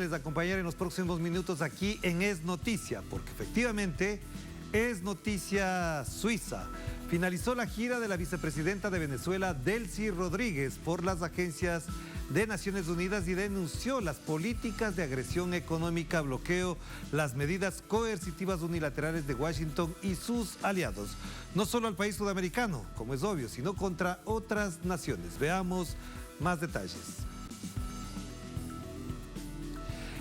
les acompañar en los próximos minutos aquí en Es Noticia, porque efectivamente es noticia suiza. Finalizó la gira de la vicepresidenta de Venezuela, Delcy Rodríguez, por las agencias de Naciones Unidas y denunció las políticas de agresión económica, bloqueo, las medidas coercitivas unilaterales de Washington y sus aliados. No solo al país sudamericano, como es obvio, sino contra otras naciones. Veamos más detalles.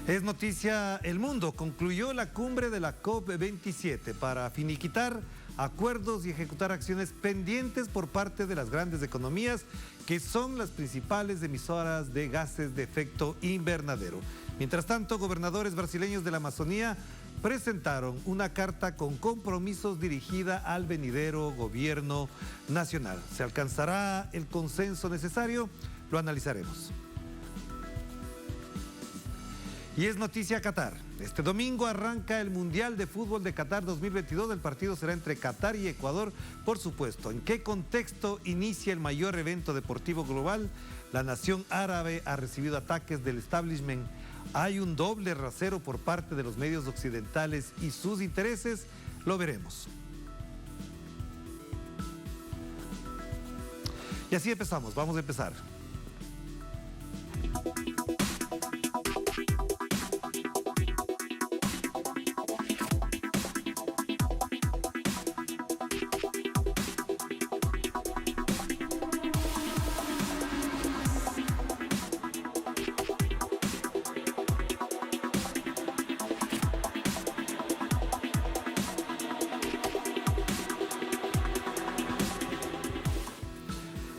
Es noticia, el mundo concluyó la cumbre de la COP27 para finiquitar acuerdos y ejecutar acciones pendientes por parte de las grandes economías que son las principales emisoras de gases de efecto invernadero. Mientras tanto, gobernadores brasileños de la Amazonía presentaron una carta con compromisos dirigida al venidero gobierno nacional. ¿Se alcanzará el consenso necesario? Lo analizaremos. Y es noticia Qatar. Este domingo arranca el Mundial de Fútbol de Qatar 2022. El partido será entre Qatar y Ecuador. Por supuesto, ¿en qué contexto inicia el mayor evento deportivo global? La nación árabe ha recibido ataques del establishment. ¿Hay un doble rasero por parte de los medios occidentales y sus intereses? Lo veremos. Y así empezamos. Vamos a empezar.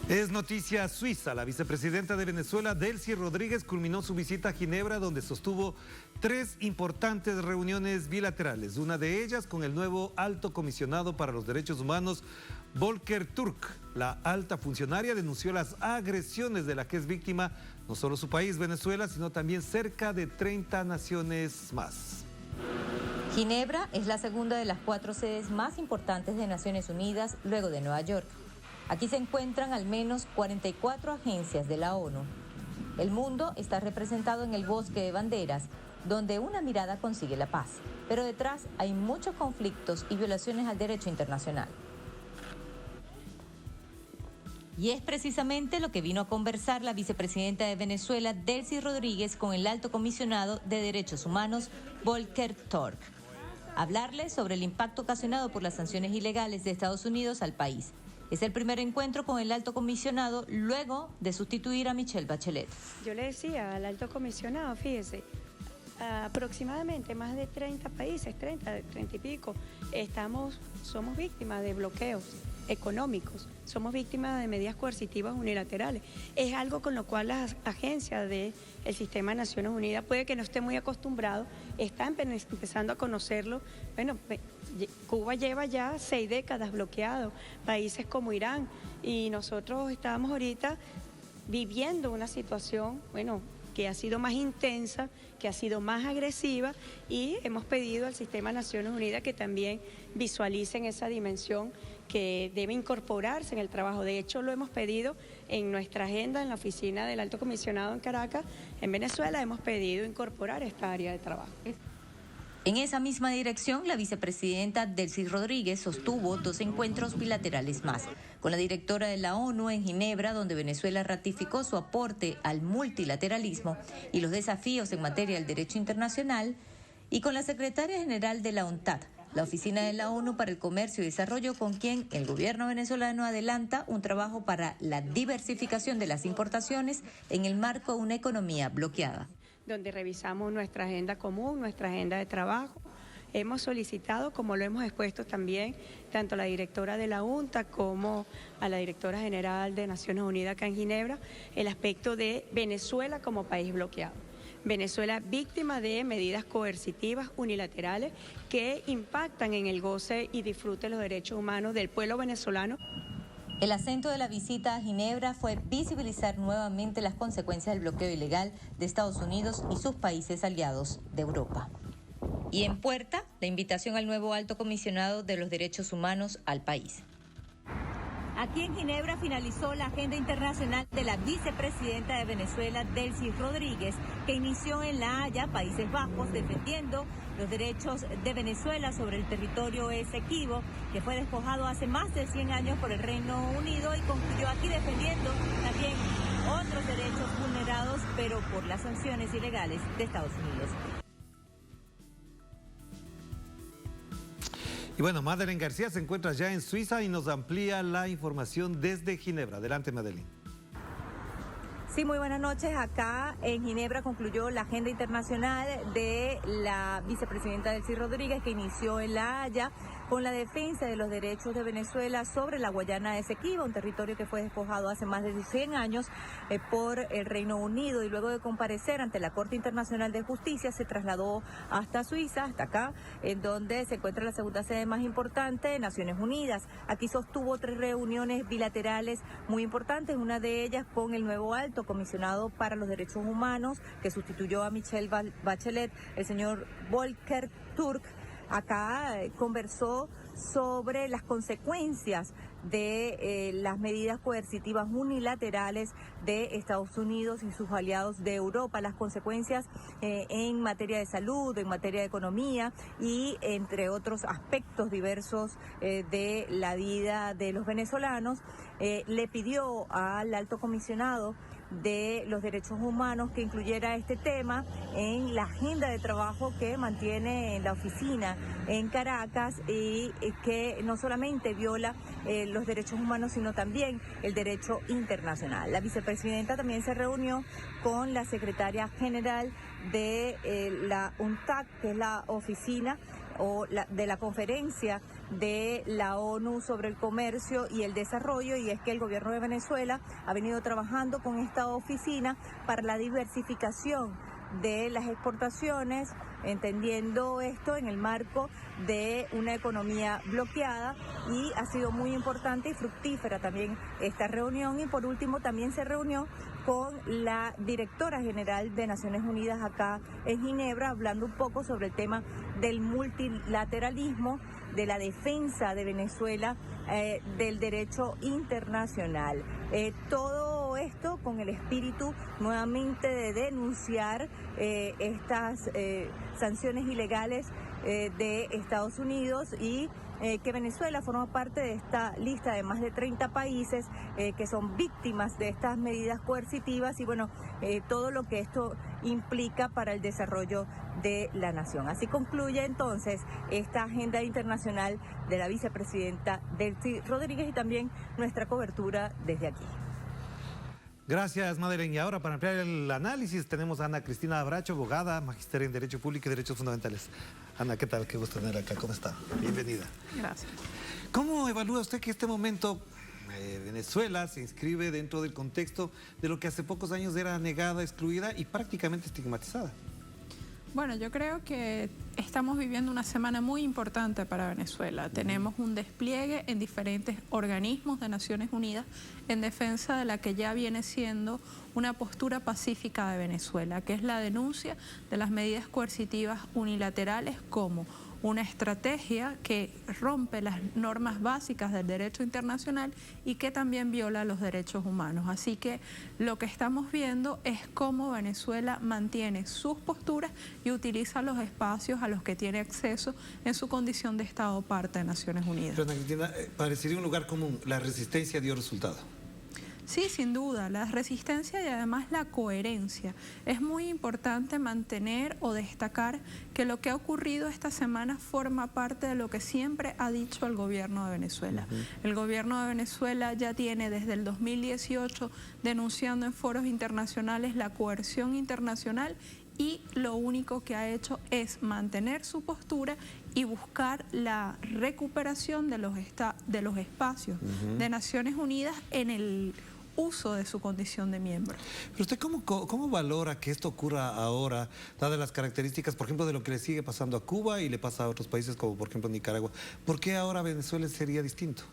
Es noticia suiza. La vicepresidenta de Venezuela, Delcy Rodríguez, culminó su visita a Ginebra, donde sostuvo 3 importantes reuniones bilaterales. Una de ellas con el nuevo alto comisionado para los derechos humanos, Volker Turk. La alta funcionaria denunció las agresiones de las que es víctima no solo su país, Venezuela, sino también cerca de 30 naciones más. Ginebra es la segunda de las 4 sedes más importantes de Naciones Unidas, luego de Nueva York. Aquí se encuentran al menos 44 agencias de la ONU. El mundo está representado en el bosque de banderas, donde una mirada consigue la paz. Pero detrás hay muchos conflictos y violaciones al derecho internacional. Y es precisamente lo que vino a conversar la vicepresidenta de Venezuela, Delcy Rodríguez, con el alto comisionado de Derechos Humanos, Volker Turk. Hablarle sobre el impacto ocasionado por las sanciones ilegales de Estados Unidos al país. Es el primer encuentro con el alto comisionado luego de sustituir a Michelle Bachelet. Yo le decía al alto comisionado, fíjese, aproximadamente más de 30 países, 30 y pico, somos víctimas de bloqueos económicos, somos víctimas de medidas coercitivas unilaterales. Es algo con lo cual las agencias del sistema de Naciones Unidas puede que no esté muy acostumbrado, están empezando a conocerlo. Bueno, Cuba lleva ya 6 décadas bloqueado, países como Irán, y nosotros estamos ahorita viviendo una situación, bueno, que ha sido más intensa, que ha sido más agresiva, y hemos pedido al sistema de Naciones Unidas que también visualicen esa dimensión que debe incorporarse en el trabajo. De hecho, lo hemos pedido en nuestra agenda, en la oficina del Alto Comisionado en Caracas, en Venezuela, hemos pedido incorporar esta área de trabajo. En esa misma dirección, la vicepresidenta Delcy Rodríguez sostuvo 2 encuentros bilaterales más, con la directora de la ONU en Ginebra, donde Venezuela ratificó su aporte al multilateralismo y los desafíos en materia del derecho internacional, y con la secretaria general de la UNCTAD, la Oficina de la ONU para el Comercio y Desarrollo, con quien el gobierno venezolano adelanta un trabajo para la diversificación de las importaciones en el marco de una economía bloqueada. Donde revisamos nuestra agenda común, nuestra agenda de trabajo. Hemos solicitado, como lo hemos expuesto también, tanto a la directora de la UNTA como a la directora general de Naciones Unidas acá en Ginebra, el aspecto de Venezuela como país bloqueado. Venezuela víctima de medidas coercitivas unilaterales que impactan en el goce y disfrute de los derechos humanos del pueblo venezolano. El acento de la visita a Ginebra fue visibilizar nuevamente las consecuencias del bloqueo ilegal de Estados Unidos y sus países aliados de Europa. Y en puerta, la invitación al nuevo alto comisionado de los derechos humanos al país. Aquí en Ginebra finalizó la agenda internacional de la vicepresidenta de Venezuela, Delcy Rodríguez, que inició en La Haya, Países Bajos, defendiendo los derechos de Venezuela sobre el territorio Esequibo, que fue despojado hace más de 100 años por el Reino Unido, y concluyó aquí defendiendo también otros derechos vulnerados, pero por las sanciones ilegales de Estados Unidos. Y bueno, Madeleine García se encuentra ya en Suiza y nos amplía la información desde Ginebra. Adelante, Madeleine. Sí, muy buenas noches. Acá en Ginebra concluyó la agenda internacional de la vicepresidenta Delcy Rodríguez, que inició en La Haya con la defensa de los derechos de Venezuela sobre la Guayana Esequiba, un territorio que fue despojado hace más de 100 años por el Reino Unido, y luego de comparecer ante la Corte Internacional de Justicia se trasladó hasta Suiza, hasta acá, en donde se encuentra la segunda sede más importante de Naciones Unidas. Aquí sostuvo 3 reuniones bilaterales muy importantes, una de ellas con el nuevo alto comisionado para los derechos humanos, que sustituyó a Michelle Bachelet, el señor Volker Turk. Acá conversó sobre las consecuencias de las medidas coercitivas unilaterales de Estados Unidos y sus aliados de Europa, las consecuencias en materia de salud, en materia de economía y entre otros aspectos diversos de la vida de los venezolanos. Le pidió al alto comisionado de los derechos humanos que incluyera este tema en la agenda de trabajo que mantiene en la oficina en Caracas, y que no solamente viola los derechos humanos, sino también el derecho internacional. La vicepresidenta también se reunió con la secretaria general de la UNTAC, que es la oficina de la conferencia de la ONU sobre el comercio y el desarrollo, y es que el gobierno de Venezuela ha venido trabajando con esta oficina para la diversificación de las exportaciones, entendiendo esto en el marco de una economía bloqueada, y ha sido muy importante y fructífera también esta reunión. Y por último también se reunió con la directora general de Naciones Unidas acá en Ginebra, hablando un poco sobre el tema del multilateralismo, de la defensa de Venezuela, del derecho internacional. Todo esto con el espíritu nuevamente de denunciar estas sanciones ilegales de Estados Unidos, y que Venezuela forma parte de esta lista de más de 30 países que son víctimas de estas medidas coercitivas, y bueno, todo lo que esto implica para el desarrollo de la nación. Así concluye entonces esta agenda internacional de la vicepresidenta Delcy Rodríguez, y también nuestra cobertura desde aquí. Gracias, Madeleine. Y ahora, para ampliar el análisis, tenemos a Ana Cristina Bracho, abogada, magíster en Derecho Público y Derechos Fundamentales. Ana, ¿qué tal? Qué gusto tener acá. ¿Cómo está? Bienvenida. Gracias. ¿Cómo evalúa usted que este momento Venezuela se inscribe dentro del contexto de lo que hace pocos años era negada, excluida y prácticamente estigmatizada? Bueno, yo creo que estamos viviendo una semana muy importante para Venezuela. Tenemos un despliegue en diferentes organismos de Naciones Unidas en defensa de la que ya viene siendo una postura pacífica de Venezuela, que es la denuncia de las medidas coercitivas unilaterales como una estrategia que rompe las normas básicas del derecho internacional y que también viola los derechos humanos. Así que lo que estamos viendo es cómo Venezuela mantiene sus posturas y utiliza los espacios a los que tiene acceso en su condición de Estado parte de Naciones Unidas. Pero, Ana Cristina, parecería un lugar común. La resistencia dio resultado. Sí, sin duda, la resistencia y además la coherencia. Es muy importante mantener o destacar que lo que ha ocurrido esta semana forma parte de lo que siempre ha dicho el gobierno de Venezuela. El gobierno de Venezuela ya tiene desde el 2018 denunciando en foros internacionales la coerción internacional, y lo único que ha hecho es mantener su postura y buscar la recuperación de los espacios de Naciones Unidas en el uso de su condición de miembro. Pero usted, ¿cómo valora que esto ocurra ahora, dadas las características, por ejemplo, de lo que le sigue pasando a Cuba y le pasa a otros países como, por ejemplo, Nicaragua? ¿Por qué ahora Venezuela sería distinto?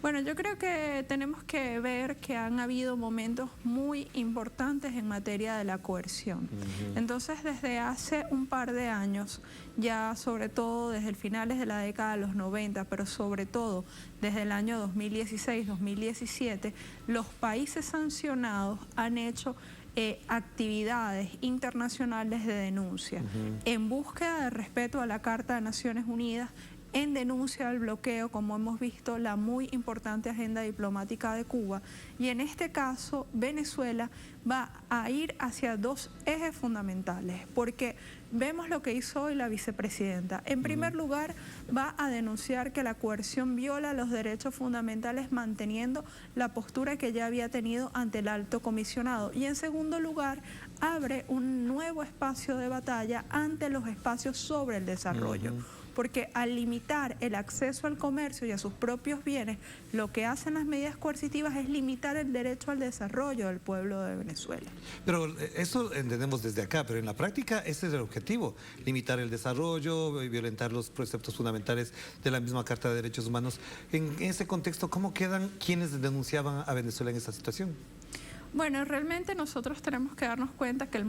Bueno, yo creo que tenemos que ver que han habido momentos muy importantes en materia de la coerción. Entonces, desde hace un par de años, ya sobre todo desde el finales de la década de los 90, pero sobre todo desde el año 2016-2017, los países sancionados han hecho actividades internacionales de denuncia, en búsqueda de respeto a la Carta de Naciones Unidas, en denuncia del bloqueo, como hemos visto, la muy importante agenda diplomática de Cuba. Y en este caso, Venezuela va a ir hacia dos ejes fundamentales, porque vemos lo que hizo hoy la vicepresidenta. En primer lugar, va a denunciar que la coerción viola los derechos fundamentales, manteniendo la postura que ya había tenido ante el alto comisionado. Y en segundo lugar, abre un nuevo espacio de batalla ante los espacios sobre el desarrollo. Porque al limitar el acceso al comercio y a sus propios bienes, lo que hacen las medidas coercitivas es limitar el derecho al desarrollo del pueblo de Venezuela. Pero eso entendemos desde acá, pero en la práctica ese es el objetivo, limitar el desarrollo, violentar los preceptos fundamentales de la misma Carta de Derechos Humanos. En ese contexto, ¿cómo quedan quienes denunciaban a Venezuela en esta situación? Bueno, realmente nosotros tenemos que darnos cuenta que el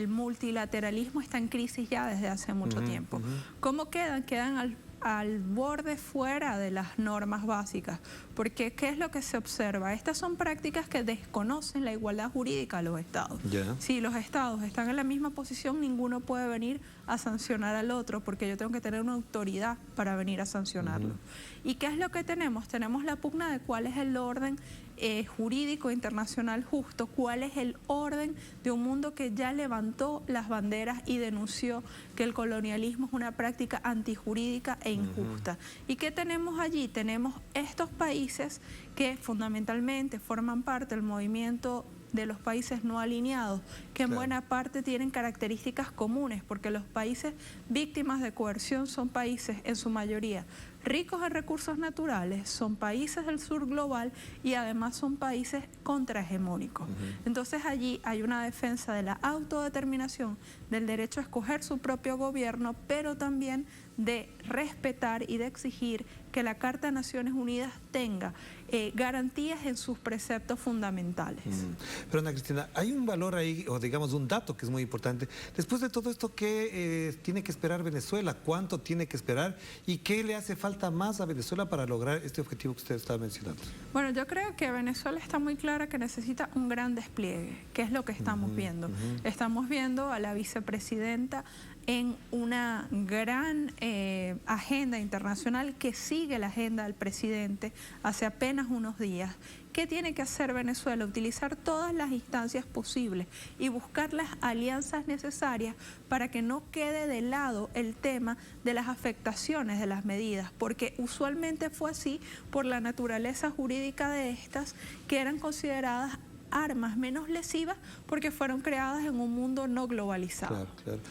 multilateralismo está en crisis ya desde hace mucho tiempo. ¿Cómo quedan? Quedan al borde fuera de las normas básicas, porque ¿qué es lo que se observa? Estas son prácticas que desconocen la igualdad jurídica de los estados. Si los estados están en la misma posición, ninguno puede venir a sancionar al otro, porque yo tengo que tener una autoridad para venir a sancionarlo. ¿Y qué es lo que tenemos? Tenemos la pugna de cuál es el orden jurídico internacional justo, cuál es el orden de un mundo que ya levantó las banderas y denunció que el colonialismo es una práctica antijurídica e injusta. ¿Y qué tenemos allí? Tenemos estos países que fundamentalmente forman parte del movimiento de los países no alineados, que en buena parte tienen características comunes, porque los países víctimas de coerción son países, en su mayoría, ricos en recursos naturales, son países del sur global y además son países contrahegemónicos. Entonces allí hay una defensa de la autodeterminación, del derecho a escoger su propio gobierno, pero también de respetar y de exigir que la Carta de Naciones Unidas tenga garantías en sus preceptos fundamentales. Pero Ana Cristina, hay un valor ahí, o digamos un dato que es muy importante. Después de todo esto, ¿qué tiene que esperar Venezuela? ¿Cuánto tiene que esperar? ¿Y qué le hace falta más a Venezuela para lograr este objetivo que usted estaba mencionando? Bueno, yo creo que Venezuela está muy clara que necesita un gran despliegue, que es lo que estamos viendo. Estamos viendo a la vicepresidenta en una gran agenda internacional que sigue la agenda del presidente hace apenas unos días. ¿Qué tiene que hacer Venezuela? Utilizar todas las instancias posibles y buscar las alianzas necesarias para que no quede de lado el tema de las afectaciones de las medidas, porque usualmente fue así por la naturaleza jurídica de estas, que eran consideradas armas menos lesivas porque fueron creadas en un mundo no globalizado. Claro.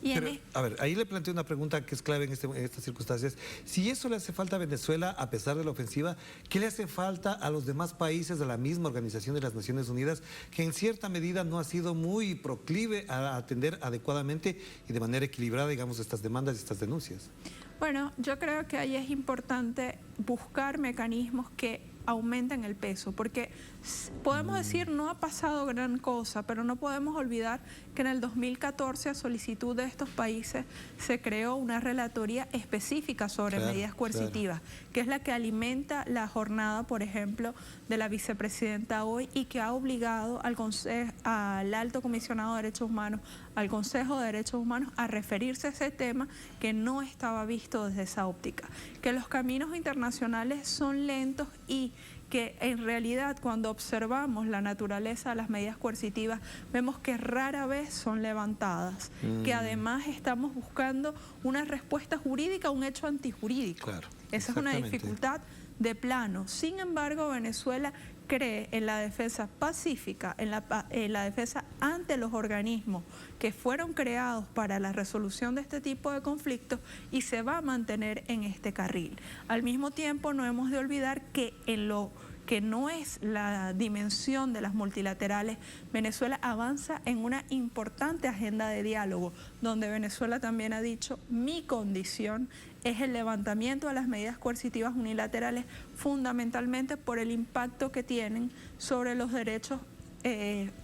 Pero, a ver, ahí le planteo una pregunta que es clave en estas circunstancias. Si eso le hace falta a Venezuela, a pesar de la ofensiva, ¿qué le hace falta a los demás países de la misma Organización de las Naciones Unidas, que en cierta medida no ha sido muy proclive a atender adecuadamente y de manera equilibrada, digamos, estas demandas y estas denuncias? Bueno, yo creo que ahí es importante buscar mecanismos que aumenten el peso, porque podemos decir no ha pasado gran cosa, pero no podemos olvidar que en el 2014 a solicitud de estos países se creó una relatoría específica sobre medidas coercitivas, que es la que alimenta la jornada, por ejemplo, de la vicepresidenta hoy, y que ha obligado al Alto Comisionado de Derechos Humanos, al Consejo de Derechos Humanos, a referirse a ese tema que no estaba visto desde esa óptica, que los caminos internacionales son lentos y que en realidad cuando observamos la naturaleza de las medidas coercitivas vemos que rara vez son levantadas, que además estamos buscando una respuesta jurídica a un hecho antijurídico. Esa es una dificultad de plano. Sin embargo, Venezuela cree en la defensa pacífica, en la defensa ante los organismos que fueron creados para la resolución de este tipo de conflictos, y se va a mantener en este carril. Al mismo tiempo, no hemos de olvidar que en lo que no es la dimensión de las multilaterales, Venezuela avanza en una importante agenda de diálogo, donde Venezuela también ha dicho: mi condición es el levantamiento de las medidas coercitivas unilaterales, fundamentalmente por el impacto que tienen sobre los derechos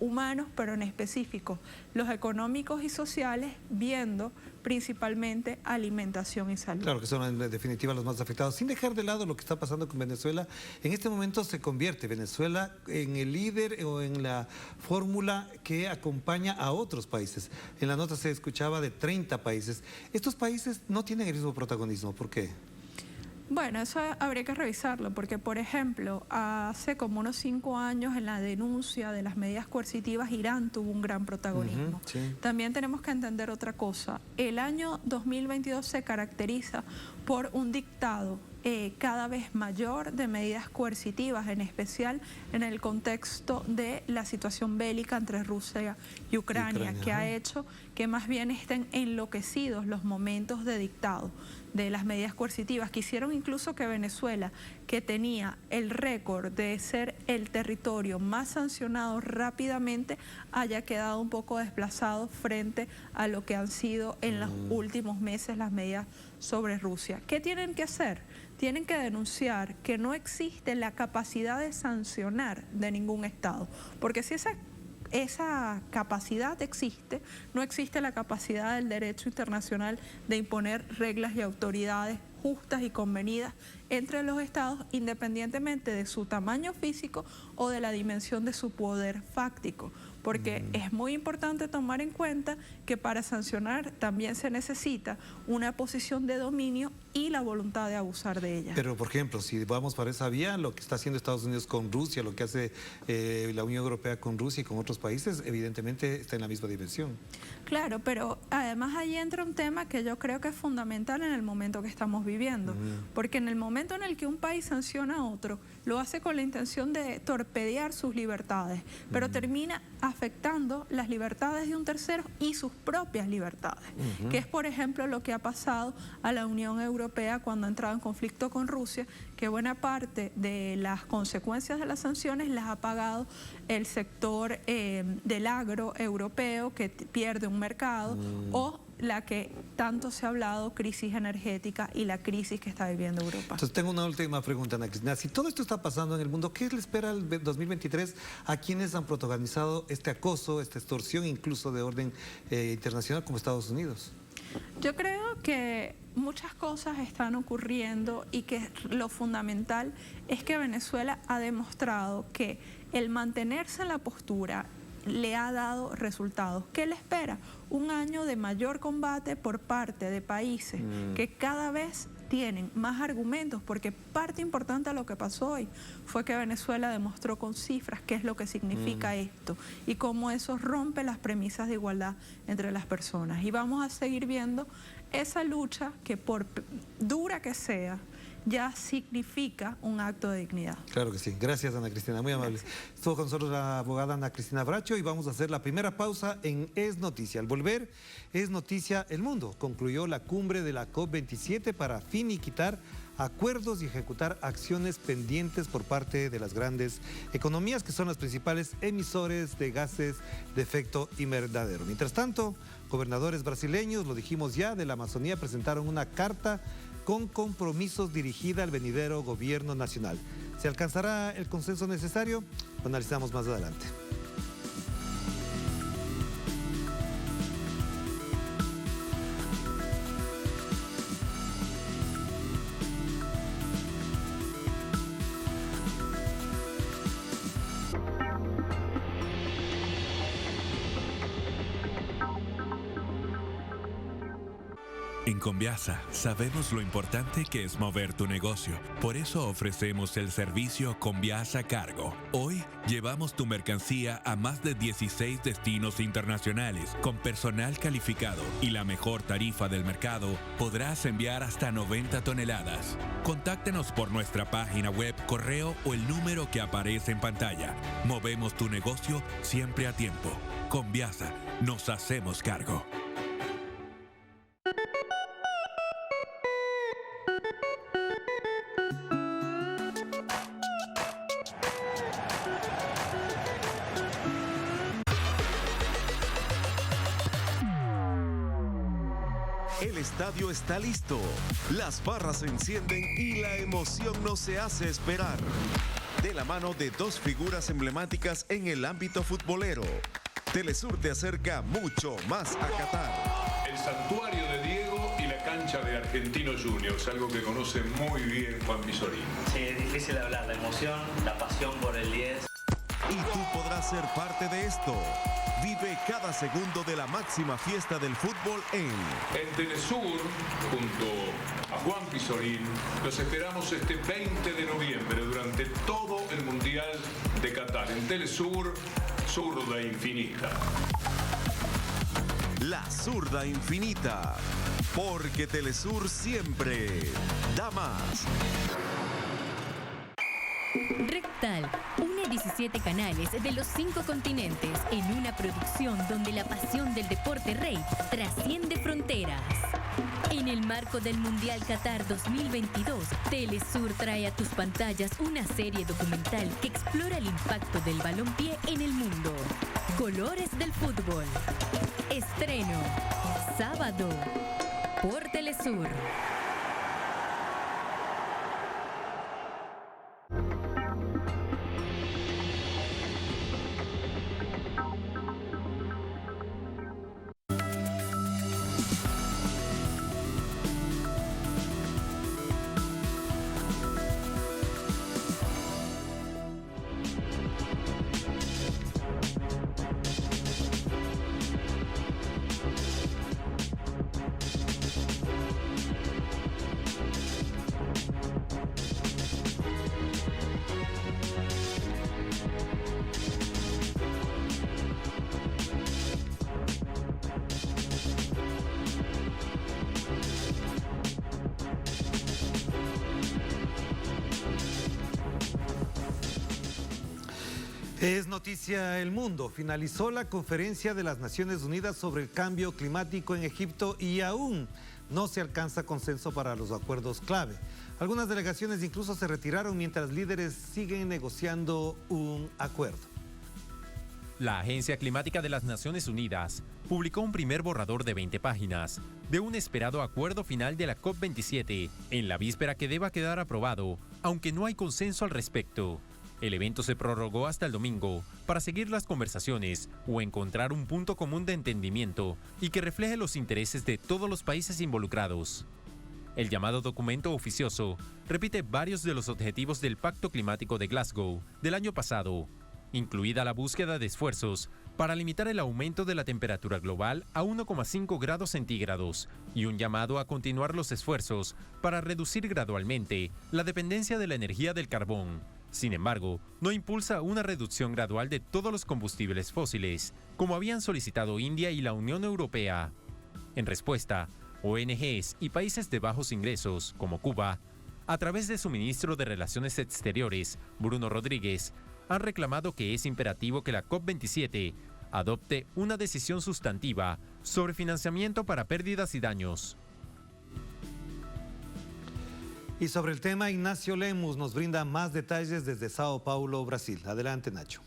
humanos, pero en específico los económicos y sociales, viendo principalmente alimentación y salud. Claro que son en definitiva los más afectados. Sin dejar de lado lo que está pasando con Venezuela, en este momento se convierte Venezuela en el líder o en la fórmula que acompaña a otros países. En la nota se escuchaba de 30 países. Estos países no tienen el mismo protagonismo. ¿Por qué? Bueno, eso habría que revisarlo, porque por ejemplo, hace como unos 5 años en la denuncia de las medidas coercitivas, Irán tuvo un gran protagonismo. Sí. También tenemos que entender otra cosa. El año 2022 se caracteriza por un dictado cada vez mayor de medidas coercitivas, en especial en el contexto de la situación bélica entre Rusia y Ucrania, que ha hecho que más bien estén enloquecidos los momentos de dictado de las medidas coercitivas, que hicieron incluso que Venezuela, que tenía el récord de ser el territorio más sancionado rápidamente, haya quedado un poco desplazado frente a lo que han sido en los últimos meses las medidas sobre Rusia. ¿Qué tienen que hacer? Tienen que denunciar que no existe la capacidad de sancionar de ningún Estado, porque si esa capacidad existe, no existe la capacidad del derecho internacional de imponer reglas y autoridades justas y convenidas entre los estados, independientemente de su tamaño físico o de la dimensión de su poder fáctico, porque es muy importante tomar en cuenta que para sancionar también se necesita una posición de dominio y la voluntad de abusar de ella. Pero, por ejemplo, si vamos para esa vía, lo que está haciendo Estados Unidos con Rusia, lo que hace la Unión Europea con Rusia y con otros países, evidentemente está en la misma dimensión. Claro, pero además ahí entra un tema que yo creo que es fundamental en el momento que estamos viviendo, porque en el momento en el que un país sanciona a otro, lo hace con la intención de torpedear sus libertades, pero termina afectando las libertades de un tercero y sus propias libertades, que es, por ejemplo, lo que ha pasado a la Unión Europea cuando ha entrado en conflicto con Rusia, que buena parte de las consecuencias de las sanciones las ha pagado el sector del agro europeo, que pierde un mercado, o la que tanto se ha hablado, crisis energética y la crisis que está viviendo Europa. Entonces tengo una última pregunta, Ana Cristina. Si todo esto está pasando en el mundo, ¿qué le espera el 2023 a quienes han protagonizado este acoso, esta extorsión, incluso de orden internacional como Estados Unidos? Yo creo que muchas cosas están ocurriendo y que lo fundamental es que Venezuela ha demostrado que el mantenerse en la postura le ha dado resultados. ¿Qué le espera? Un año de mayor combate por parte de países que cada vez tienen más argumentos, porque parte importante de lo que pasó hoy fue que Venezuela demostró con cifras qué es lo que significa esto y cómo eso rompe las premisas de igualdad entre las personas. Y vamos a seguir viendo esa lucha que, por dura que sea, ya significa un acto de dignidad. Claro que sí. Gracias, Ana Cristina, muy amable. Estuvo con nosotros la abogada Ana Cristina Bracho y vamos a hacer la primera pausa en Es Noticia. Al volver, Es Noticia el Mundo. Concluyó la cumbre de la COP27 para finiquitar acuerdos y ejecutar acciones pendientes por parte de las grandes economías, que son las principales emisores de gases de efecto invernadero. Mientras tanto, gobernadores brasileños, lo dijimos ya, de la Amazonía presentaron una carta con compromisos dirigida al venidero gobierno nacional. ¿Se alcanzará el consenso necesario? Lo analizamos más adelante. En Conviasa sabemos lo importante que es mover tu negocio. Por eso ofrecemos el servicio Conviasa Cargo. Hoy llevamos tu mercancía a más de 16 destinos internacionales. Con personal calificado y la mejor tarifa del mercado, podrás enviar hasta 90 toneladas. Contáctenos por nuestra página web, correo o el número que aparece en pantalla. Movemos tu negocio siempre a tiempo. Conviasa, nos hacemos cargo. El estadio está listo, las barras se encienden y la emoción no se hace esperar. de la mano de dos figuras emblemáticas en el ámbito futbolero. Telesur te acerca mucho más a Qatar. El santuario de Diego y la cancha de Argentinos Juniors, algo que conoce muy bien Juan Pizorín. Sí, es difícil de hablar, la emoción, la pasión por el 10. Y tú podrás ser parte de esto. Vive cada segundo de la máxima fiesta del fútbol en Telesur, junto a Juan Pizorín, los esperamos este 20 de noviembre durante todo el Mundial de Qatar. En Telesur, Zurda Infinita. La Zurda Infinita. Porque Telesur siempre da más. Rectal une 17 canales de los 5 continentes en una producción donde la pasión del deporte rey trasciende fronteras. En el marco del Mundial Qatar 2022, Telesur trae a tus pantallas una serie documental que explora el impacto del balompié en el mundo. Colores del fútbol. Estreno. Sábado. Por Telesur. Es noticia El Mundo. Finalizó la conferencia de las Naciones Unidas sobre el cambio climático en Egipto y aún no se alcanza consenso para los acuerdos clave. Algunas delegaciones incluso se retiraron mientras líderes siguen negociando un acuerdo. La Agencia Climática de las Naciones Unidas publicó un primer borrador de 20 páginas de un esperado acuerdo final de la COP27 en la víspera que deba quedar aprobado, aunque no hay consenso al respecto. El evento se prorrogó hasta el domingo para seguir las conversaciones o encontrar un punto común de entendimiento y que refleje los intereses de todos los países involucrados. El llamado documento oficioso repite varios de los objetivos del Pacto Climático de Glasgow del año pasado, incluida la búsqueda de esfuerzos para limitar el aumento de la temperatura global a 1,5 grados centígrados y un llamado a continuar los esfuerzos para reducir gradualmente la dependencia de la energía del carbón. Sin embargo, no impulsa una reducción gradual de todos los combustibles fósiles, como habían solicitado India y la Unión Europea. En respuesta, ONGs y países de bajos ingresos, como Cuba, a través de su ministro de Relaciones Exteriores, Bruno Rodríguez, han reclamado que es imperativo que la COP27 adopte una decisión sustantiva sobre financiamiento para pérdidas y daños. Y sobre el tema, Ignacio Lemus nos brinda más detalles desde Sao Paulo, Brasil. Adelante, Nacho.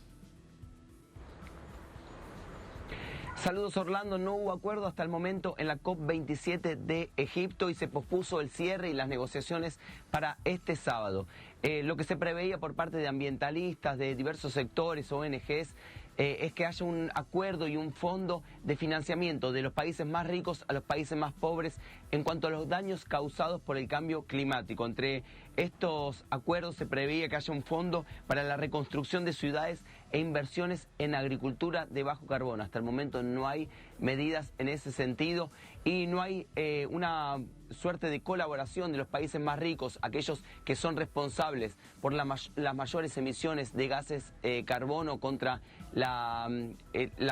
Saludos, Orlando. No hubo acuerdo hasta el momento en la COP27 de Egipto y se pospuso el cierre y las negociaciones para este sábado. Lo que se preveía por parte de ambientalistas, de diversos sectores, ONGs, es que haya un acuerdo y un fondo de financiamiento de los países más ricos a los países más pobres en cuanto a los daños causados por el cambio climático. Entre estos acuerdos se preveía que haya un fondo para la reconstrucción de ciudades e inversiones en agricultura de bajo carbono. Hasta el momento no hay medidas en ese sentido y no hay una suerte de colaboración de los países más ricos, aquellos que son responsables por las mayores emisiones de gases carbono contra la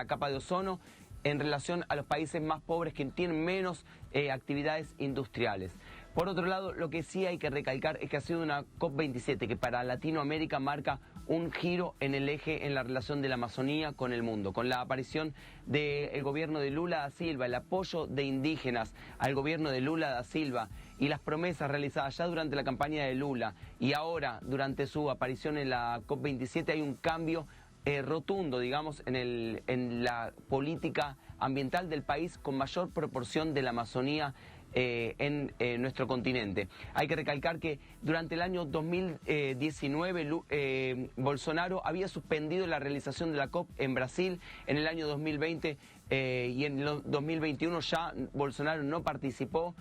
capa de ozono, en relación a los países más pobres que tienen menos actividades industriales. Por otro lado, lo que sí hay que recalcar es que ha sido una COP27 que para Latinoamérica marca un giro en el eje en la relación de la Amazonía con el mundo, con la aparición del gobierno de Lula da Silva, el apoyo de indígenas al gobierno de Lula da Silva y las promesas realizadas ya durante la campaña de Lula y ahora durante su aparición en la COP27 hay un cambio rotundo, digamos, en la política ambiental del país con mayor proporción de la Amazonía en nuestro continente. Hay que recalcar que durante el año 2019 Bolsonaro había suspendido la realización de la COP en Brasil. En el año 2020 y en el 2021 ya Bolsonaro no participó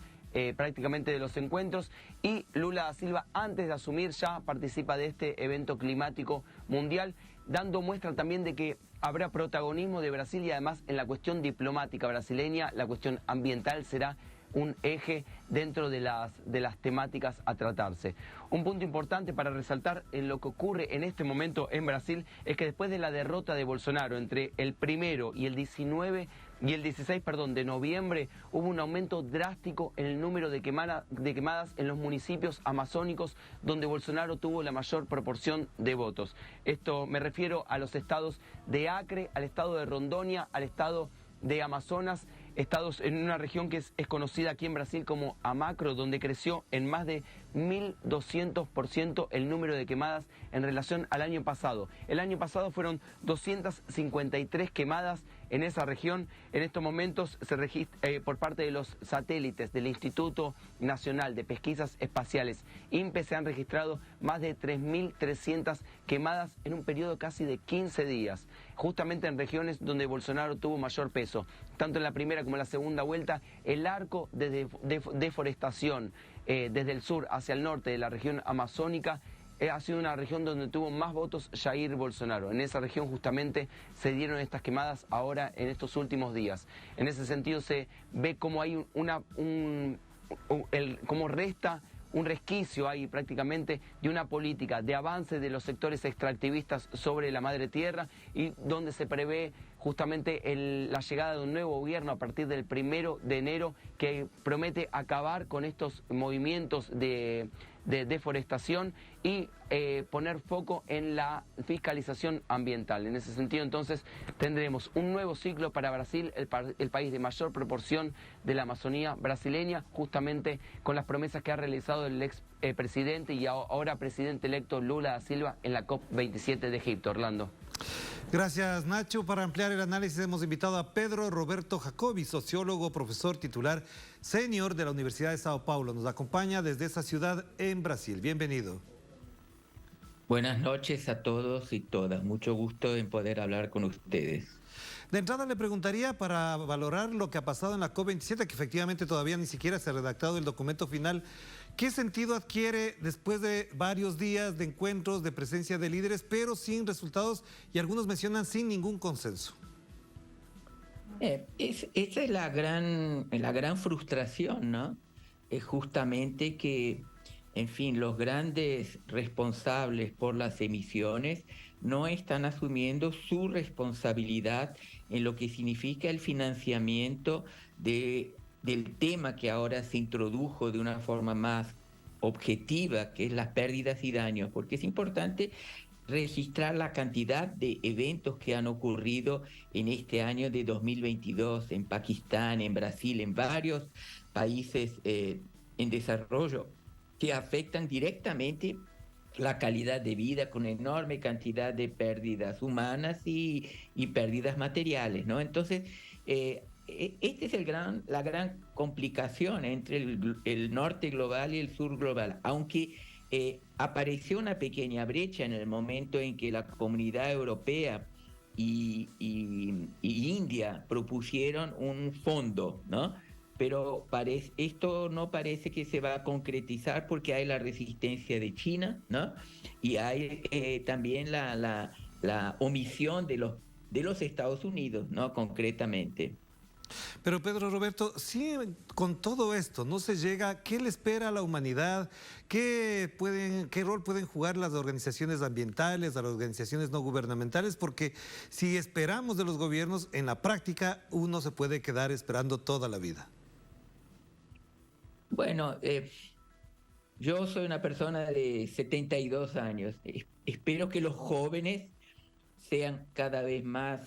prácticamente de los encuentros, y Lula da Silva, antes de asumir, ya participa de este evento climático mundial, dando muestra también de que habrá protagonismo de Brasil, y además en la cuestión diplomática brasileña la cuestión ambiental será un eje dentro de las temáticas a tratarse. Un punto importante para resaltar en lo que ocurre en este momento en Brasil es que después de la derrota de Bolsonaro entre el 1 y el 16 de noviembre, hubo un aumento drástico en el número de quemadas en los municipios amazónicos donde Bolsonaro tuvo la mayor proporción de votos. Esto me refiero a los estados de Acre, al estado de Rondônia, al estado de Amazonas, estados en una región que es conocida aquí en Brasil como Amacro, donde creció en más de 1.200% el número de quemadas en relación al año pasado. El año pasado fueron 253 quemadas en esa región. En estos momentos se registra por parte de los satélites del Instituto Nacional de Pesquisas Espaciales, INPE, se han registrado más de 3.300 quemadas en un periodo casi de 15 días, justamente en regiones donde Bolsonaro tuvo mayor peso. Tanto en la primera como en la segunda vuelta, el arco de deforestación desde el sur hacia el norte de la región amazónica ha sido una región donde tuvo más votos Jair Bolsonaro. En esa región justamente se dieron estas quemadas ahora en estos últimos días. En ese sentido se ve como hay como resta un resquicio ahí prácticamente de una política de avance de los sectores extractivistas sobre la madre tierra, y donde se prevé justamente la llegada de un nuevo gobierno a partir del 1 de enero que promete acabar con estos movimientos de deforestación y poner foco en la fiscalización ambiental. En ese sentido, entonces, tendremos un nuevo ciclo para Brasil, el país de mayor proporción de la Amazonía brasileña, justamente con las promesas que ha realizado el ex presidente y ahora presidente electo Lula da Silva en la COP27 de Egipto. Orlando. Gracias, Nacho. Para ampliar el análisis hemos invitado a Pedro Roberto Jacobi, sociólogo, profesor titular senior de la Universidad de Sao Paulo. Nos acompaña desde esa ciudad en Brasil. Bienvenido. Buenas noches a todos y todas. Mucho gusto en poder hablar con ustedes. De entrada le preguntaría, para valorar lo que ha pasado en la COP27, que efectivamente todavía ni siquiera se ha redactado el documento final, ¿qué sentido adquiere después de varios días de encuentros, de presencia de líderes, pero sin resultados, y algunos mencionan sin ningún consenso? Esa es la gran frustración, ¿no? Es justamente que, en fin, los grandes responsables por las emisiones no están asumiendo su responsabilidad en lo que significa el financiamiento del tema que ahora se introdujo de una forma más objetiva, que es las pérdidas y daños, porque es importante registrar la cantidad de eventos que han ocurrido en este año de 2022 en Pakistán, en Brasil, en varios países en desarrollo, que afectan directamente la calidad de vida, con enorme cantidad de pérdidas humanas y pérdidas materiales, ¿no? Entonces, esta es la gran complicación entre el norte global y el sur global, aunque apareció una pequeña brecha en el momento en que la Comunidad Europea y India propusieron un fondo, ¿no? Pero esto no parece que se va a concretizar porque hay la resistencia de China, ¿no? Y hay también la omisión de los Estados Unidos, ¿no? Concretamente. Pero Pedro Roberto, si con todo esto no se llega, ¿qué le espera a la humanidad? ¿Qué rol pueden jugar las organizaciones ambientales, las organizaciones no gubernamentales? Porque si esperamos de los gobiernos, en la práctica uno se puede quedar esperando toda la vida. Bueno, yo soy una persona de 72 años. Espero que los jóvenes sean cada vez más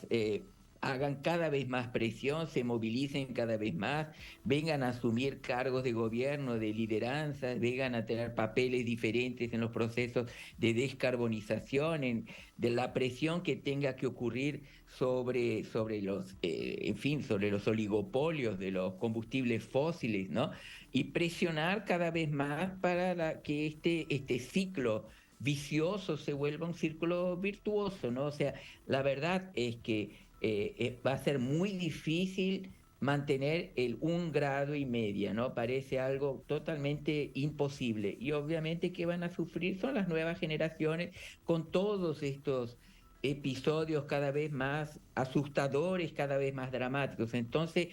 hagan cada vez más presión, se movilicen cada vez más, vengan a asumir cargos de gobierno, de lideranza, vengan a tener papeles diferentes en los procesos de descarbonización, de la presión que tenga que ocurrir sobre los, sobre los oligopolios de los combustibles fósiles, ¿no? Y presionar cada vez más para que este ciclo vicioso se vuelva un círculo virtuoso, ¿no? O sea, la verdad es que va a ser muy difícil mantener el 1,5 grados, ¿no? Parece algo totalmente imposible. Y obviamente que van a sufrir son las nuevas generaciones con todos estos episodios cada vez más asustadores, cada vez más dramáticos. Entonces,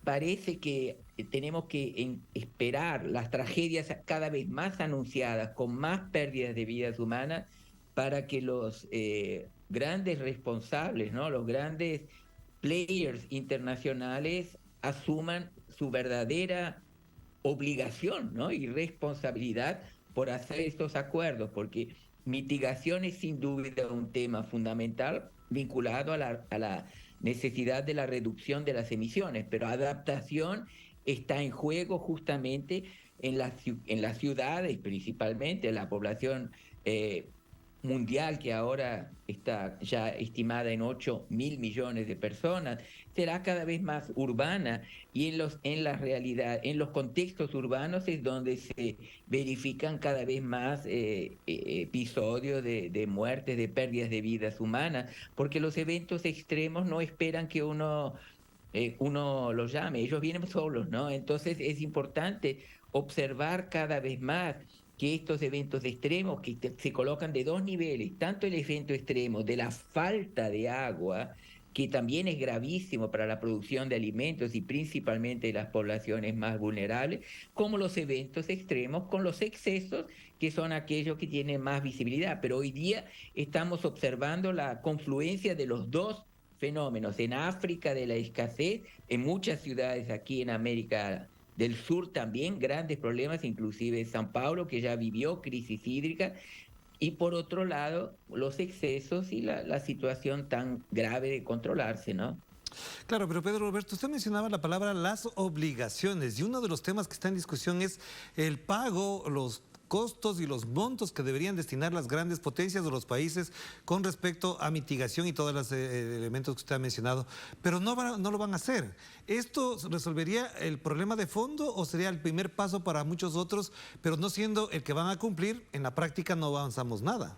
parece que tenemos que esperar las tragedias cada vez más anunciadas, con más pérdidas de vidas humanas, para que los grandes responsables, ¿no? Los grandes players internacionales asuman su verdadera obligación, ¿no? Y responsabilidad por hacer estos acuerdos, porque mitigación es sin duda un tema fundamental vinculado a la necesidad de la reducción de las emisiones, pero adaptación está en juego justamente en las ciudades, principalmente la población mundial, que ahora está ya estimada en 8.000 millones de personas, será cada vez más urbana, y en la realidad, en los contextos urbanos es donde se verifican cada vez más episodios de muertes, de pérdidas de vidas humanas, porque los eventos extremos no esperan que uno los llame, ellos vienen solos, ¿no? Entonces es importante observar cada vez más que estos eventos extremos que se colocan de dos niveles, tanto el evento extremo de la falta de agua, que también es gravísimo para la producción de alimentos y principalmente de las poblaciones más vulnerables, como los eventos extremos con los excesos, que son aquellos que tienen más visibilidad. Pero hoy día estamos observando la confluencia de los dos fenómenos. En África, de la escasez, en muchas ciudades aquí en América del Sur también, grandes problemas, inclusive San Paulo, que ya vivió crisis hídrica, y por otro lado, los excesos y la situación tan grave de controlarse, ¿no? Claro, pero Pedro Roberto, usted mencionaba la palabra las obligaciones, y uno de los temas que está en discusión es el pago, los costos y los montos que deberían destinar las grandes potencias o los países con respecto a mitigación y todos los elementos que usted ha mencionado, pero no lo van a hacer. ¿Esto resolvería el problema de fondo o sería el primer paso para muchos otros, pero no siendo el que van a cumplir, en la práctica no avanzamos nada?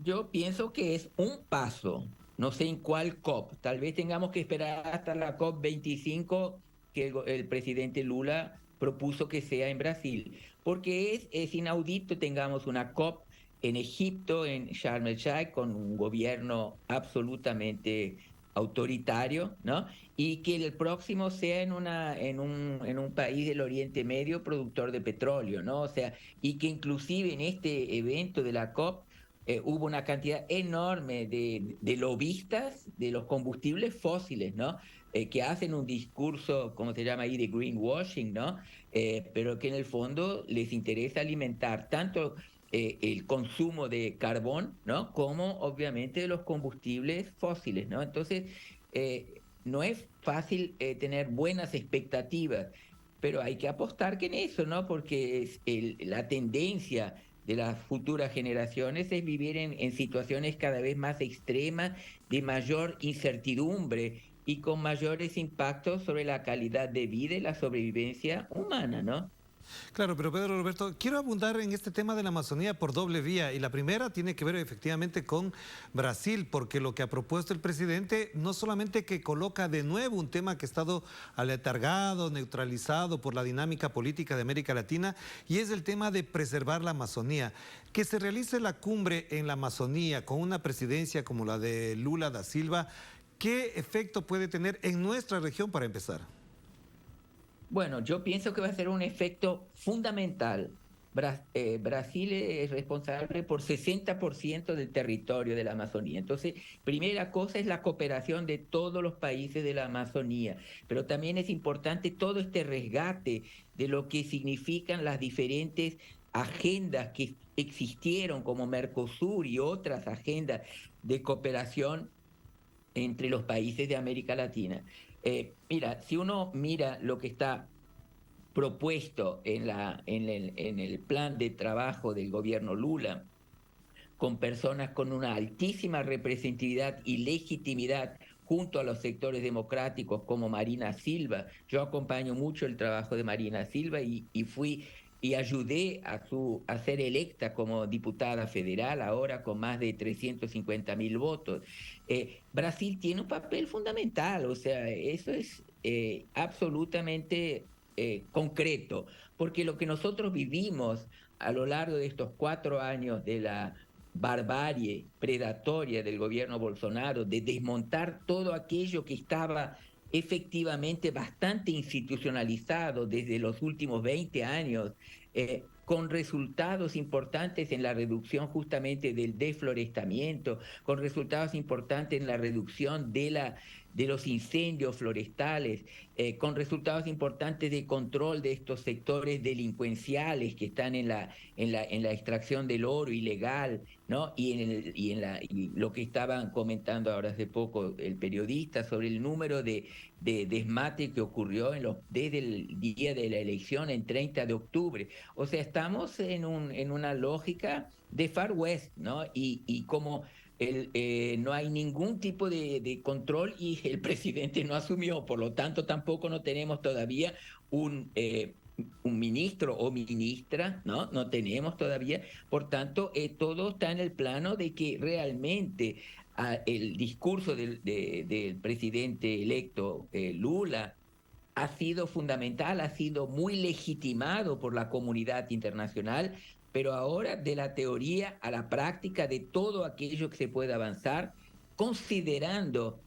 Yo pienso que es un paso, no sé en cuál COP, tal vez tengamos que esperar hasta la COP 25 que el presidente Lula propuso que sea en Brasil, porque es inaudito tengamos una COP en Egipto, en Sharm el Sheikh, con un gobierno absolutamente autoritario, ¿no? Y que el próximo sea en un país del Oriente Medio productor de petróleo, ¿no? O sea, y que inclusive en este evento de la COP hubo una cantidad enorme de lobistas de los combustibles fósiles, ¿no? Que hacen un discurso, como se llama ahí, de greenwashing, ¿no? Pero que en el fondo les interesa alimentar tanto el consumo de carbón, ¿no? Como obviamente los combustibles fósiles, ¿no? Entonces, no es fácil tener buenas expectativas, pero hay que apostar que en eso, ¿no? Porque la tendencia de las futuras generaciones es vivir en situaciones cada vez más extremas, de mayor incertidumbre y con mayores impactos sobre la calidad de vida y la sobrevivencia humana, ¿no? Claro, pero Pedro Roberto, quiero abundar en este tema de la Amazonía por doble vía, y la primera tiene que ver efectivamente con Brasil, porque lo que ha propuesto el presidente no solamente que coloca de nuevo un tema que ha estado aletargado, neutralizado por la dinámica política de América Latina, y es el tema de preservar la Amazonía. Que se realice la cumbre en la Amazonía con una presidencia como la de Lula da Silva, ¿qué efecto puede tener en nuestra región para empezar? Bueno, yo pienso que va a ser un efecto fundamental. Brasil es responsable por 60% del territorio de la Amazonía. Entonces, primera cosa es la cooperación de todos los países de la Amazonía, pero también es importante todo este resgate de lo que significan las diferentes agendas que existieron como Mercosur y otras agendas de cooperación entre los países de América Latina. Mira, si uno mira lo que está propuesto en el plan de trabajo del gobierno Lula, con personas con una altísima representatividad y legitimidad junto a los sectores democráticos como Marina Silva. Yo acompaño mucho el trabajo de Marina Silva y fui y ayudé a ser electa como diputada federal, ahora con más de 350.000 votos. Brasil tiene un papel fundamental, o sea, eso es absolutamente concreto, porque lo que nosotros vivimos a lo largo de estos 4 años de la barbarie predatoria del gobierno Bolsonaro, de desmontar todo aquello que estaba efectivamente bastante institucionalizado desde los últimos 20 años, con resultados importantes en la reducción justamente del desflorestamiento, con resultados importantes en la reducción de los incendios forestales, con resultados importantes de control de estos sectores delincuenciales que están en la extracción del oro ilegal, ¿no? Y lo que estaban comentando ahora hace poco el periodista sobre el número de desmate que ocurrió desde el día de la elección, en 30 de octubre. O sea, estamos en una lógica de Far West, ¿no? Y como no hay ningún tipo de control y el presidente no asumió, por lo tanto tampoco no tenemos todavía un ministro o ministra, ¿no? No tenemos todavía, por tanto todo está en el plano de que realmente el discurso del presidente electo Lula ha sido fundamental, ha sido muy legitimado por la comunidad internacional, pero ahora de la teoría a la práctica de todo aquello que se puede avanzar, considerando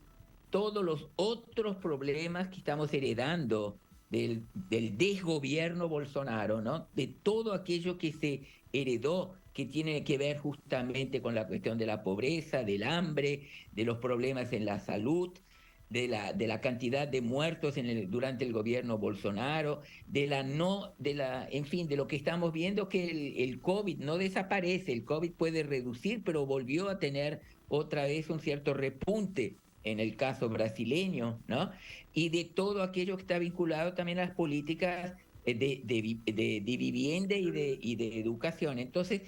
todos los otros problemas que estamos heredando del desgobierno Bolsonaro, ¿no? De todo aquello que se heredó, que tiene que ver justamente con la cuestión de la pobreza, del hambre, de los problemas en la salud, de la cantidad de muertos durante el gobierno Bolsonaro, en fin, de lo que estamos viendo, que el COVID no desaparece, el COVID puede reducir, pero volvió a tener otra vez un cierto repunte en el caso brasileño, ¿no? Y de todo aquello que está vinculado también a las políticas de vivienda y de educación. Entonces,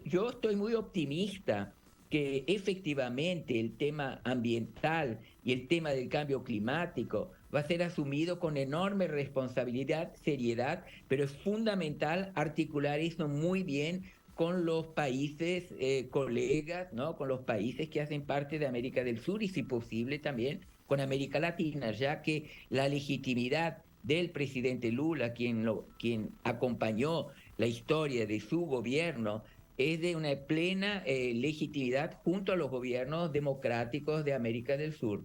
yo estoy muy optimista que efectivamente el tema ambiental y el tema del cambio climático va a ser asumido con enorme responsabilidad, seriedad, pero es fundamental articular eso muy bien con los países colegas, ¿no? Con los países que hacen parte de América del Sur y, si posible, también con América Latina, ya que la legitimidad del presidente Lula, quien acompañó la historia de su gobierno, es de una plena legitimidad junto a los gobiernos democráticos de América del Sur.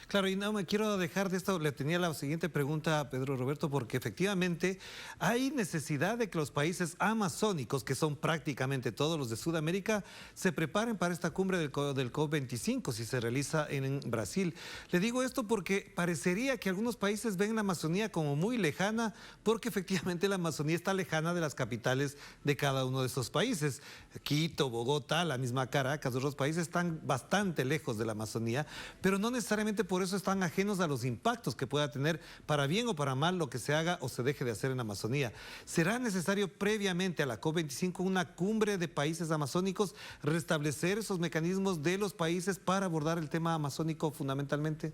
Claro, y no me quiero dejar de esto, le tenía la siguiente pregunta a Pedro Roberto, porque efectivamente hay necesidad de que los países amazónicos, que son prácticamente todos los de Sudamérica, se preparen para esta cumbre del COP25, si se realiza en Brasil. Le digo esto porque parecería que algunos países ven la Amazonía como muy lejana, porque efectivamente la Amazonía está lejana de las capitales de cada uno de esos países. Quito, Bogotá, la misma Caracas, otros países están bastante lejos de la Amazonía, pero no necesariamente por eso están ajenos a los impactos que pueda tener, para bien o para mal, lo que se haga o se deje de hacer en la Amazonía. ¿Será necesario previamente a la COP25 una cumbre de países amazónicos, restablecer esos mecanismos de los países para abordar el tema amazónico fundamentalmente?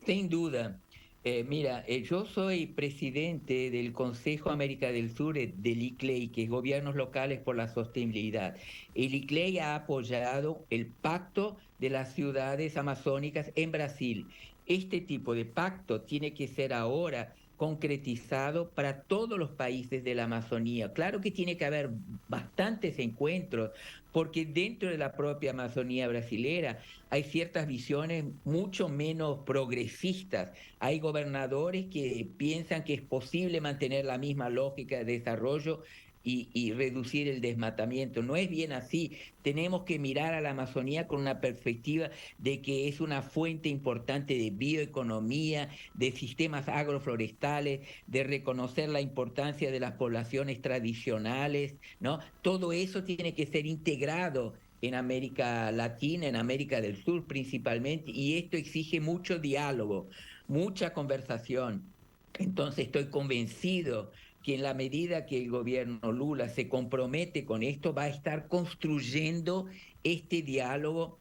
Sin duda. Mira, yo soy presidente del Consejo América del Sur del ICLEI, que es Gobiernos Locales por la Sostenibilidad. El ICLEI ha apoyado el Pacto de las Ciudades Amazónicas en Brasil. Este tipo de pacto tiene que ser ahora concretizado para todos los países de la Amazonía. Claro que tiene que haber bastantes encuentros, porque dentro de la propia Amazonía brasilera hay ciertas visiones mucho menos progresistas. Hay gobernadores que piensan que es posible mantener la misma lógica de desarrollo y reducir el desmatamiento. No es bien así. Tenemos que mirar a la Amazonía con una perspectiva de que es una fuente importante de bioeconomía, de sistemas agroforestales, de reconocer la importancia de las poblaciones tradicionales, ¿no? Todo eso tiene que ser integrado en América Latina, en América del Sur principalmente, y esto exige mucho diálogo, mucha conversación. Entonces estoy convencido que en la medida que el gobierno Lula se compromete con esto, va a estar construyendo este diálogo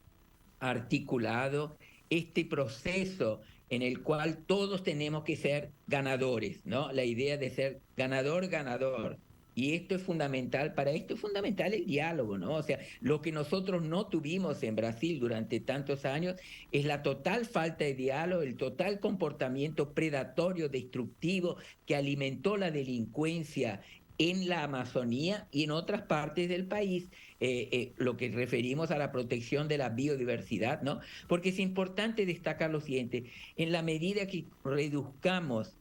articulado, este proceso en el cual todos tenemos que ser ganadores, ¿no? La idea de ser ganador, ganador. Y esto es fundamental, para esto es fundamental el diálogo, ¿no? O sea, lo que nosotros no tuvimos en Brasil durante tantos años es la total falta de diálogo, el total comportamiento predatorio, destructivo, que alimentó la delincuencia en la Amazonía y en otras partes del país, lo que referimos a la protección de la biodiversidad, ¿no? Porque es importante destacar lo siguiente: en la medida que reduzcamos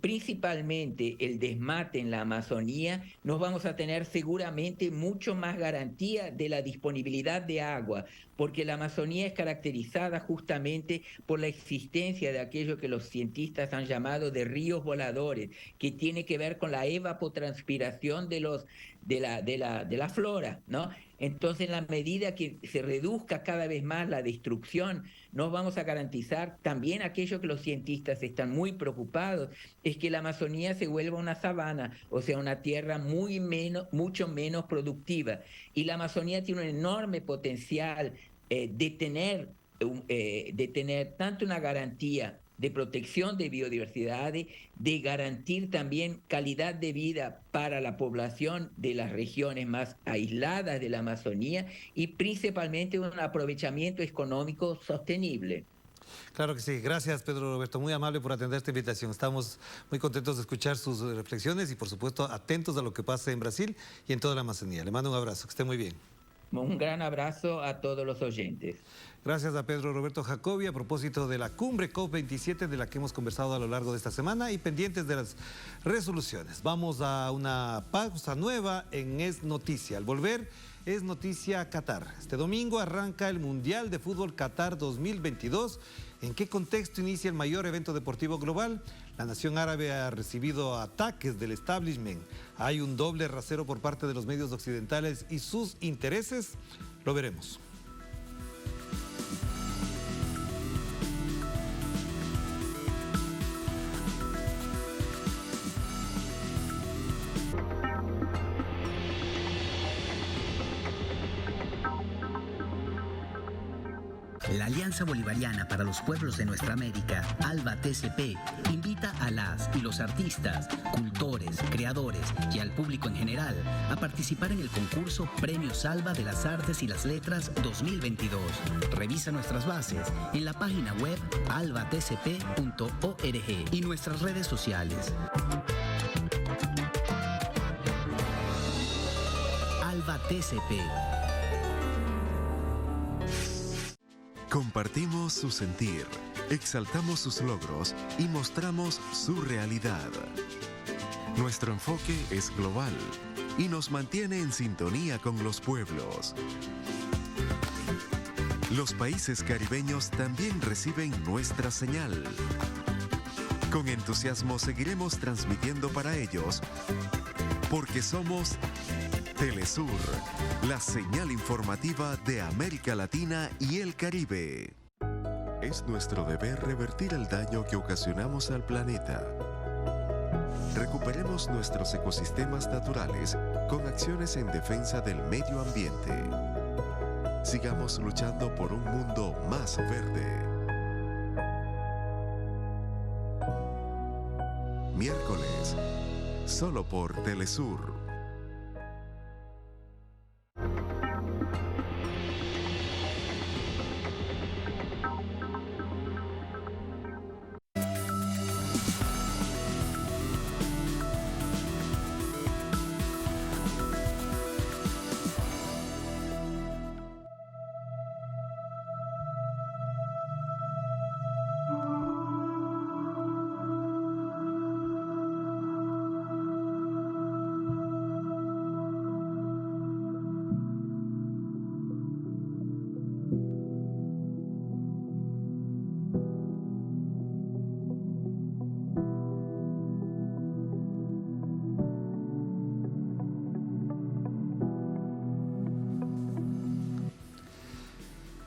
principalmente el desmate en la Amazonía, nos vamos a tener seguramente mucho más garantía de la disponibilidad de agua, porque la Amazonía es caracterizada justamente por la existencia de aquello que los cientistas han llamado de ríos voladores, que tiene que ver con la evapotranspiración de la flora, ¿no? Entonces, en la medida que se reduzca cada vez más la destrucción, nos vamos a garantizar también aquello que los cientistas están muy preocupados, es que la Amazonía se vuelva una sabana, o sea, una tierra mucho menos productiva. Y la Amazonía tiene un enorme potencial de tener tanto una garantía de protección de biodiversidad, de garantir también calidad de vida para la población de las regiones más aisladas de la Amazonía y principalmente un aprovechamiento económico sostenible. Claro que sí. Gracias, Pedro Roberto. Muy amable por atender esta invitación. Estamos muy contentos de escuchar sus reflexiones y, por supuesto, atentos a lo que pase en Brasil y en toda la Amazonía. Le mando un abrazo. Que esté muy bien. Un gran abrazo a todos los oyentes. Gracias a Pedro Roberto Jacobi a propósito de la cumbre COP27 de la que hemos conversado a lo largo de esta semana y pendientes de las resoluciones. Vamos a una pausa nueva en Es Noticia. Al volver, Es Noticia Qatar. Este domingo arranca el Mundial de Fútbol Qatar 2022. ¿En qué contexto inicia el mayor evento deportivo global? La nación árabe ha recibido ataques del establishment. ¿Hay un doble rasero por parte de los medios occidentales y sus intereses? Lo veremos. La Alianza Bolivariana para los Pueblos de Nuestra América, ALBA TCP, invita a las y los artistas, cultores, creadores y al público en general a participar en el concurso Premios ALBA de las Artes y las Letras 2022. Revisa nuestras bases en la página web albatcp.org y nuestras redes sociales. ALBA TCP. Compartimos su sentir, exaltamos sus logros y mostramos su realidad. Nuestro enfoque es global y nos mantiene en sintonía con los pueblos. Los países caribeños también reciben nuestra señal. Con entusiasmo seguiremos transmitiendo para ellos, porque somos Telesur, la señal informativa de América Latina y el Caribe. Es nuestro deber revertir el daño que ocasionamos al planeta. Recuperemos nuestros ecosistemas naturales con acciones en defensa del medio ambiente. Sigamos luchando por un mundo más verde. Miércoles, solo por Telesur.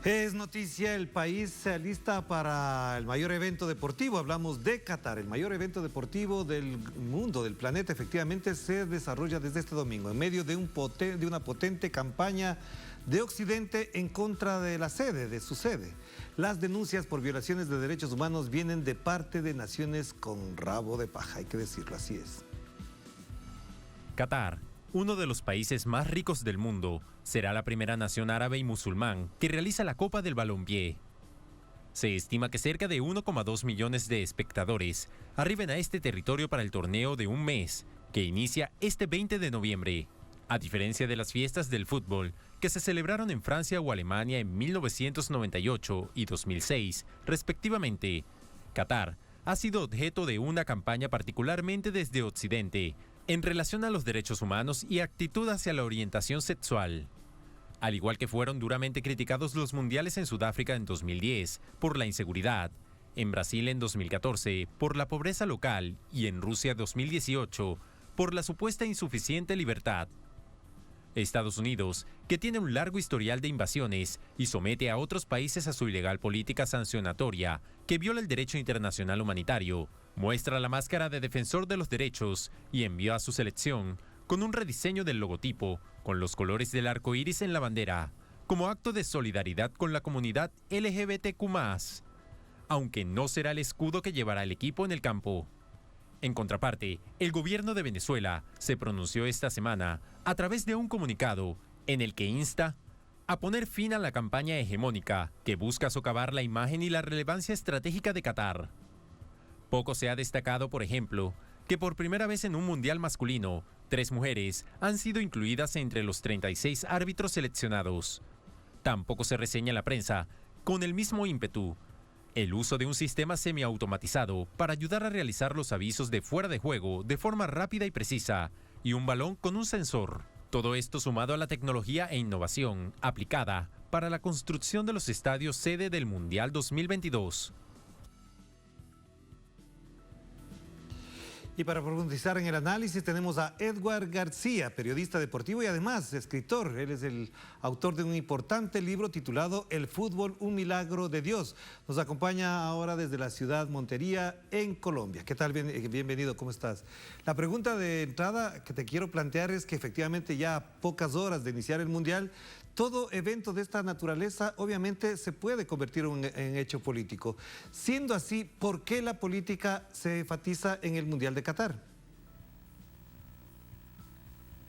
Es noticia, el país se alista para el mayor evento deportivo. Hablamos de Qatar, el mayor evento deportivo del mundo, del planeta. Efectivamente se desarrolla desde este domingo, en medio de una potente campaña de Occidente en contra de su sede. Las denuncias por violaciones de derechos humanos vienen de parte de naciones con rabo de paja, hay que decirlo, así es. Qatar, uno de los países más ricos del mundo, será la primera nación árabe y musulmán que realiza la Copa del Balompié. Se estima que cerca de 1,2 millones de espectadores arriben a este territorio para el torneo de un mes, que inicia este 20 de noviembre. A diferencia de las fiestas del fútbol, que se celebraron en Francia o Alemania en 1998 y 2006, respectivamente, Qatar ha sido objeto de una campaña particularmente desde Occidente, en relación a los derechos humanos y actitud hacia la orientación sexual. Al igual que fueron duramente criticados los mundiales en Sudáfrica en 2010 por la inseguridad, en Brasil en 2014 por la pobreza local y en Rusia 2018 por la supuesta insuficiente libertad. Estados Unidos, que tiene un largo historial de invasiones y somete a otros países a su ilegal política sancionatoria que viola el derecho internacional humanitario, muestra la máscara de defensor de los derechos y envió a su selección con un rediseño del logotipo, con los colores del arco iris en la bandera, como acto de solidaridad con la comunidad LGBTQ+, aunque no será el escudo que llevará el equipo en el campo. En contraparte, el gobierno de Venezuela se pronunció esta semana a través de un comunicado en el que insta a poner fin a la campaña hegemónica que busca socavar la imagen y la relevancia estratégica de Qatar. Poco se ha destacado, por ejemplo, que por primera vez en un mundial masculino, 3 mujeres han sido incluidas entre los 36 árbitros seleccionados. Tampoco se reseña en la prensa, con el mismo ímpetu, el uso de un sistema semiautomatizado para ayudar a realizar los avisos de fuera de juego de forma rápida y precisa, y un balón con un sensor. Todo esto sumado a la tecnología e innovación aplicada para la construcción de los estadios sede del Mundial 2022. Y para profundizar en el análisis tenemos a Edward García, periodista deportivo y además escritor. Él es el autor de un importante libro titulado El fútbol, un milagro de Dios. Nos acompaña ahora desde la ciudad Montería, en Colombia. ¿Qué tal? Bienvenido, ¿cómo estás? La pregunta de entrada que te quiero plantear es que efectivamente ya a pocas horas de iniciar el Mundial, todo evento de esta naturaleza obviamente se puede convertir en hecho político. Siendo así, ¿por qué la política se enfatiza en el Mundial de Qatar?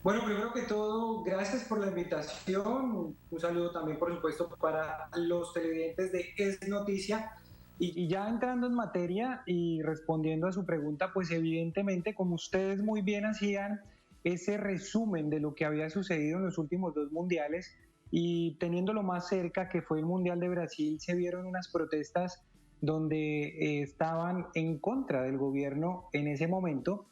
Bueno, primero que todo, gracias por la invitación. Un saludo también, por supuesto, para los televidentes de Es Noticia. Y ya entrando en materia y respondiendo a su pregunta, pues evidentemente, como ustedes muy bien hacían ese resumen de lo que había sucedido en los últimos 2 mundiales, y teniéndolo más cerca, que fue el Mundial de Brasil, se vieron unas protestas donde estaban en contra del gobierno en ese momento.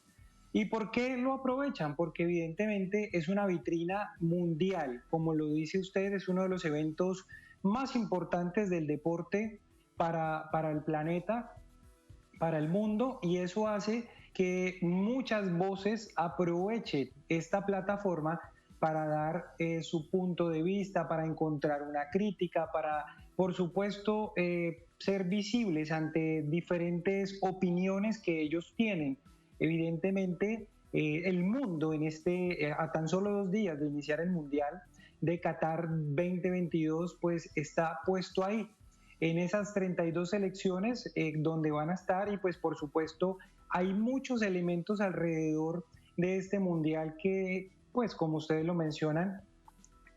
¿Y por qué lo aprovechan? Porque evidentemente es una vitrina mundial. Como lo dice usted, es uno de los eventos más importantes del deporte para el planeta, para el mundo, y eso hace que muchas voces aprovechen esta plataforma para dar su punto de vista, para encontrar una crítica, para, por supuesto, ser visibles ante diferentes opiniones que ellos tienen. Evidentemente, el mundo a tan solo 2 días de iniciar el Mundial de Qatar 2022, pues está puesto ahí, en esas 32 selecciones donde van a estar, y pues por supuesto hay muchos elementos alrededor de este Mundial que, pues como ustedes lo mencionan,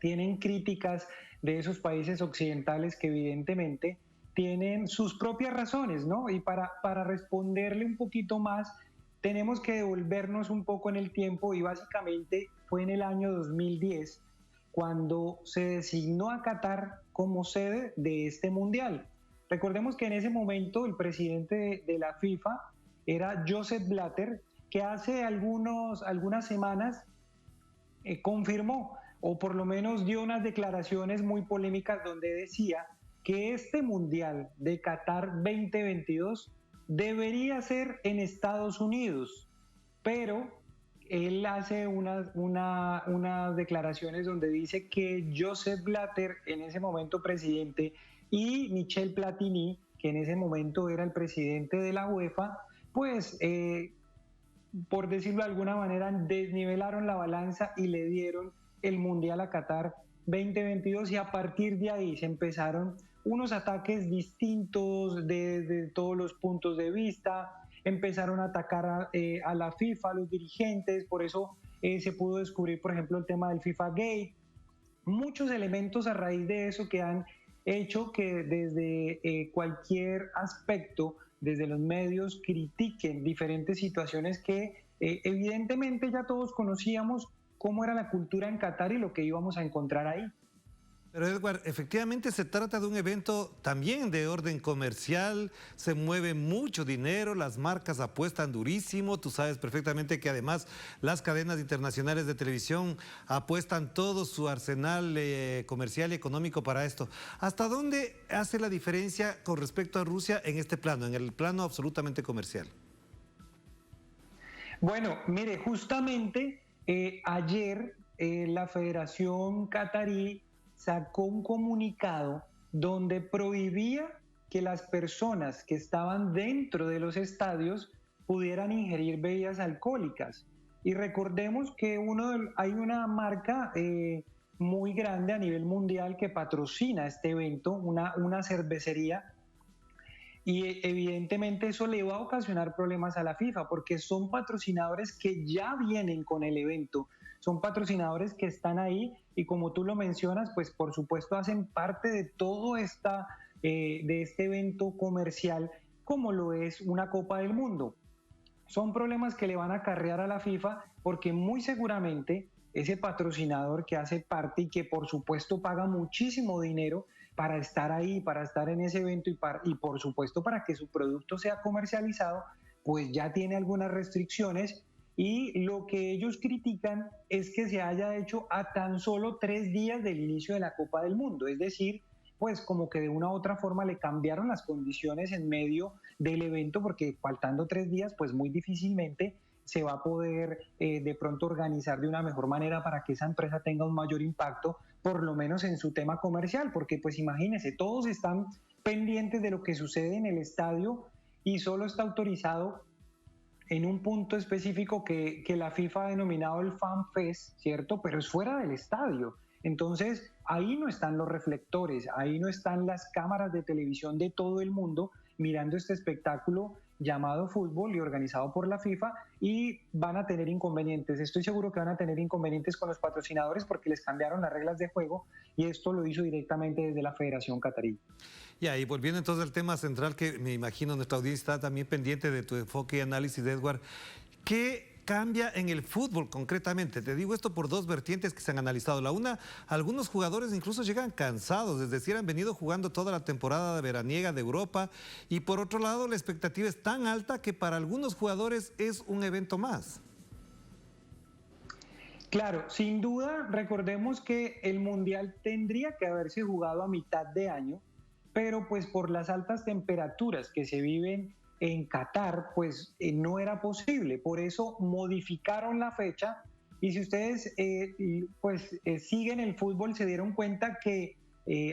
tienen críticas de esos países occidentales que evidentemente tienen sus propias razones, ¿no? Y para responderle un poquito más, tenemos que devolvernos un poco en el tiempo, y básicamente fue en el año 2010 cuando se designó a Qatar como sede de este Mundial. Recordemos que en ese momento el presidente de la FIFA era Joseph Blatter, que hace algunas semanas confirmó, o por lo menos dio unas declaraciones muy polémicas donde decía que este Mundial de Qatar 2022 debería ser en Estados Unidos, pero él hace unas declaraciones donde dice que Joseph Blatter, en ese momento presidente, y Michel Platini, que en ese momento era el presidente de la UEFA, pues, por decirlo de alguna manera, desnivelaron la balanza y le dieron el Mundial a Qatar 2022, y a partir de ahí se empezaron unos ataques distintos desde todos los puntos de vista. Empezaron a atacar a la FIFA, a los dirigentes, por eso se pudo descubrir, por ejemplo, el tema del FIFA Gate. Muchos elementos a raíz de eso que han hecho que desde cualquier aspecto, desde los medios, critiquen diferentes situaciones que evidentemente ya todos conocíamos cómo era la cultura en Qatar y lo que íbamos a encontrar ahí. Pero Edward, efectivamente se trata de un evento también de orden comercial, se mueve mucho dinero, las marcas apuestan durísimo, tú sabes perfectamente que además las cadenas internacionales de televisión apuestan todo su arsenal comercial y económico para esto. ¿Hasta dónde hace la diferencia con respecto a Rusia en este plano, en el plano absolutamente comercial? Bueno, mire, justamente ayer la Federación Catarí sacó un comunicado donde prohibía que las personas que estaban dentro de los estadios pudieran ingerir bebidas alcohólicas. Y recordemos que hay una marca muy grande a nivel mundial que patrocina este evento, una cervecería, y evidentemente eso le va a ocasionar problemas a la FIFA porque son patrocinadores que ya vienen con el evento, son patrocinadores que están ahí y como tú lo mencionas, pues por supuesto hacen parte de todo de este evento comercial como lo es una Copa del Mundo. Son problemas que le van a acarrear a la FIFA porque muy seguramente ese patrocinador que hace parte y que por supuesto paga muchísimo dinero para estar ahí, para estar en ese evento y por supuesto para que su producto sea comercializado, pues ya tiene algunas restricciones. Y lo que ellos critican es que se haya hecho a tan solo 3 días del inicio de la Copa del Mundo. Es decir, pues como que de una u otra forma le cambiaron las condiciones en medio del evento porque faltando 3 días, pues muy difícilmente se va a poder de pronto organizar de una mejor manera para que esa empresa tenga un mayor impacto, por lo menos en su tema comercial. Porque pues imagínense, todos están pendientes de lo que sucede en el estadio y solo está autorizado en un punto específico que la FIFA ha denominado el Fan Fest, ¿cierto? Pero es fuera del estadio. Entonces, ahí no están los reflectores, ahí no están las cámaras de televisión de todo el mundo mirando este espectáculo llamado fútbol y organizado por la FIFA, y van a tener inconvenientes. Estoy seguro que van a tener inconvenientes con los patrocinadores porque les cambiaron las reglas de juego y esto lo hizo directamente desde la Federación Catarí. Y volviendo entonces al tema central que me imagino nuestra audiencia está también pendiente de tu enfoque y análisis, Edward, ¿qué cambia en el fútbol concretamente? Te digo esto por 2 vertientes que se han analizado. La una, algunos jugadores incluso llegan cansados, es decir, han venido jugando toda la temporada veraniega de Europa, y por otro lado la expectativa es tan alta que para algunos jugadores es un evento más. Claro, sin duda, recordemos que el Mundial tendría que haberse jugado a mitad de año, pero pues por las altas temperaturas que se viven en Qatar, pues no era posible. Por eso modificaron la fecha, y si ustedes siguen el fútbol, se dieron cuenta que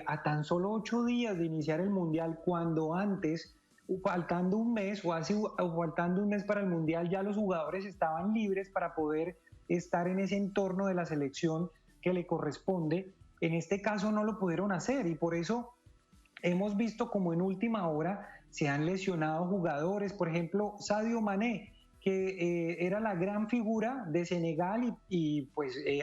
a tan solo 8 días de iniciar el Mundial, cuando antes, faltando un mes faltando un mes para el Mundial, ya los jugadores estaban libres para poder estar en ese entorno de la selección que le corresponde. En este caso no lo pudieron hacer, y por eso hemos visto como en última hora se han lesionado jugadores. Por ejemplo, Sadio Mané, que era la gran figura de Senegal y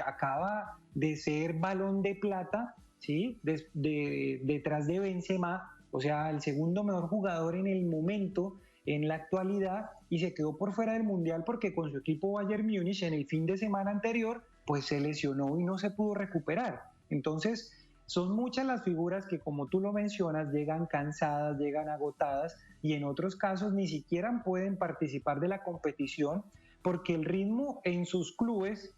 acaba de ser Balón de Plata, ¿sí? Detrás de Benzema, o sea, el segundo mejor jugador en el momento, en la actualidad, y se quedó por fuera del Mundial porque con su equipo Bayern Múnich en el fin de semana anterior, pues se lesionó y no se pudo recuperar. Entonces, son muchas las figuras que, como tú lo mencionas, llegan cansadas, llegan agotadas, y en otros casos ni siquiera pueden participar de la competición porque el ritmo en sus clubes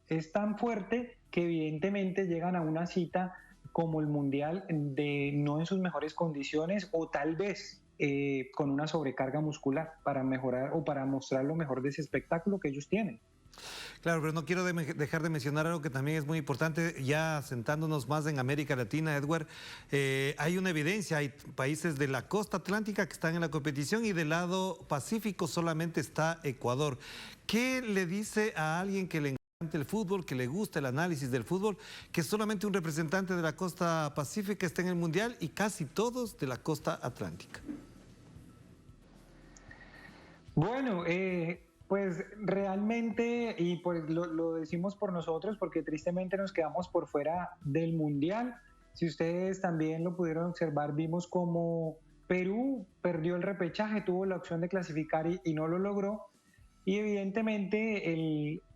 es tan fuerte que evidentemente llegan a una cita como el Mundial no en sus mejores condiciones, o tal vez con una sobrecarga muscular para mejorar o para mostrar lo mejor de ese espectáculo que ellos tienen. Claro, pero no quiero dejar de mencionar algo que también es muy importante, ya sentándonos más en América Latina, Edward, hay una evidencia, hay países de la costa atlántica que están en la competición y del lado pacífico solamente está Ecuador. ¿Qué le dice a alguien que le encanta el fútbol, que le gusta el análisis del fútbol, que solamente un representante de la costa pacífica está en el Mundial y casi todos de la costa atlántica? Bueno, pues realmente, y pues lo decimos por nosotros, porque tristemente nos quedamos por fuera del Mundial. Si ustedes también lo pudieron observar, vimos como Perú perdió el repechaje, tuvo la opción de clasificar y no lo logró. Y evidentemente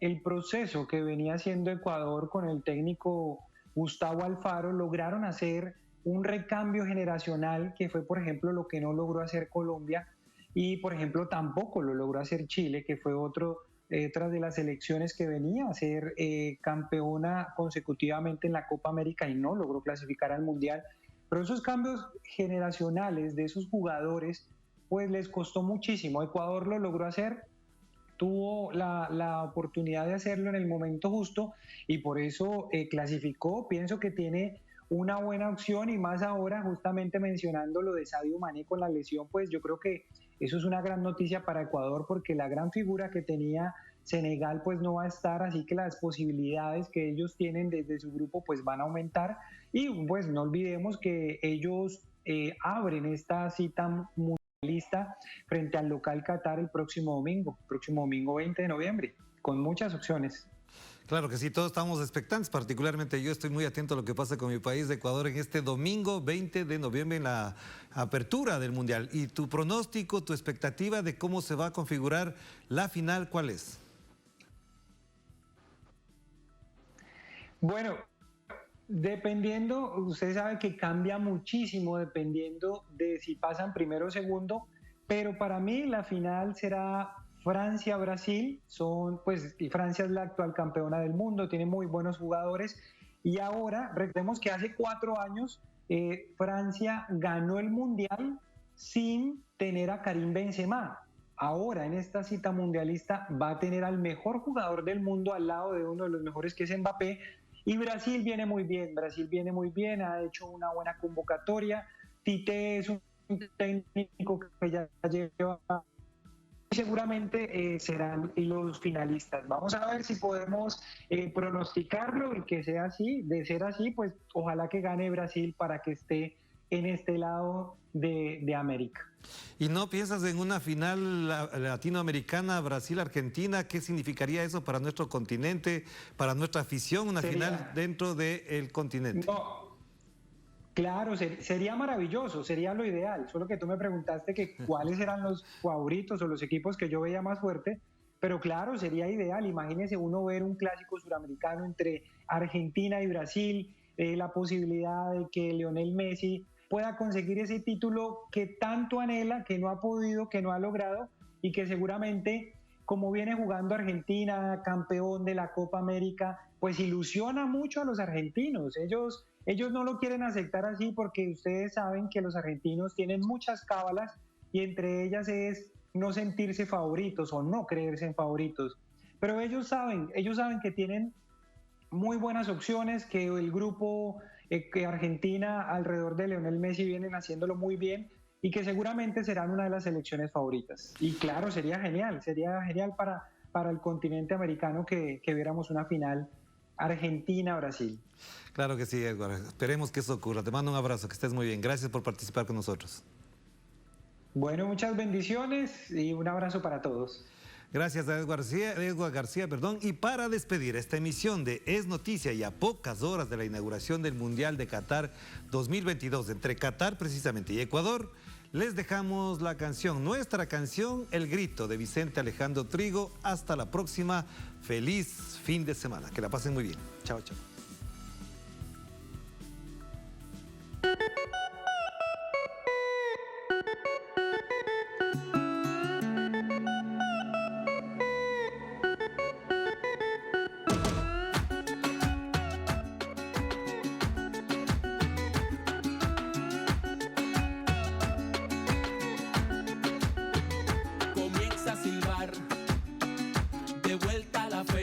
el proceso que venía haciendo Ecuador con el técnico Gustavo Alfaro lograron hacer un recambio generacional, que fue, por ejemplo, lo que no logró hacer Colombia. Y, por ejemplo, tampoco lo logró hacer Chile, que fue otra de las selecciones que venía a ser campeona consecutivamente en la Copa América y no logró clasificar al Mundial. Pero esos cambios generacionales de esos jugadores, pues les costó muchísimo. Ecuador lo logró hacer, tuvo la oportunidad de hacerlo en el momento justo y por eso clasificó. Pienso que tiene una buena opción y más ahora, justamente mencionando lo de Sadio Mané con la lesión, pues yo creo que eso es una gran noticia para Ecuador porque la gran figura que tenía Senegal pues no va a estar, así que las posibilidades que ellos tienen desde su grupo pues van a aumentar y pues no olvidemos que ellos abren esta cita mundialista frente al local Qatar el próximo domingo 20 de noviembre, con muchas opciones. Claro que sí, todos estamos expectantes, particularmente yo estoy muy atento a lo que pasa con mi país de Ecuador en este domingo 20 de noviembre en la apertura del Mundial. ¿Y tu pronóstico, tu expectativa de cómo se va a configurar la final, cuál es? Bueno, dependiendo, usted sabe que cambia muchísimo dependiendo de si pasan primero o segundo, pero para mí la final será Francia-Brasil. Francia es la actual campeona del mundo, tiene muy buenos jugadores y ahora, recordemos que hace 4 años Francia ganó el Mundial sin tener a Karim Benzema. Ahora en esta cita mundialista va a tener al mejor jugador del mundo al lado de uno de los mejores que es Mbappé. Y Brasil viene muy bien, ha hecho una buena convocatoria. Tite es un técnico que ya lleva, seguramente serán los finalistas. Vamos a ver si podemos pronosticarlo y que sea así. De ser así, pues ojalá que gane Brasil para que esté en este lado de América. ¿Y no piensas en una final latinoamericana, Brasil-Argentina? ¿Qué significaría eso para nuestro continente, para nuestra afición, una final dentro del continente? No, claro, sería maravilloso, sería lo ideal. Solo que tú me preguntaste que cuáles eran los favoritos o los equipos que yo veía más fuerte, pero claro, sería ideal. Imagínese uno ver un clásico suramericano entre Argentina y Brasil, la posibilidad de que Lionel Messi pueda conseguir ese título que tanto anhela, que no ha podido, que no ha logrado y que seguramente, como viene jugando Argentina, campeón de la Copa América, pues ilusiona mucho a los argentinos. Ellos no lo quieren aceptar así porque ustedes saben que los argentinos tienen muchas cábalas y entre ellas es no sentirse favoritos o no creerse en favoritos. Pero ellos saben que tienen muy buenas opciones, que el grupo que Argentina alrededor de Lionel Messi vienen haciéndolo muy bien y que seguramente serán una de las selecciones favoritas. Y claro, sería genial para el continente americano que viéramos una final Argentina-Brasil. Claro que sí, Edward. Esperemos que eso ocurra. Te mando un abrazo, que estés muy bien. Gracias por participar con nosotros. Bueno, muchas bendiciones y un abrazo para todos. Gracias a Edward García. Y para despedir esta emisión de Es Noticia y a pocas horas de la inauguración del Mundial de Qatar 2022 entre Qatar precisamente y Ecuador, les dejamos la canción, nuestra canción, El Grito de Vicente Alejandro Trigo. Hasta la próxima. Feliz fin de semana. Que la pasen muy bien. Chao, chao. Comienza a silbar, de vuelta a la fe.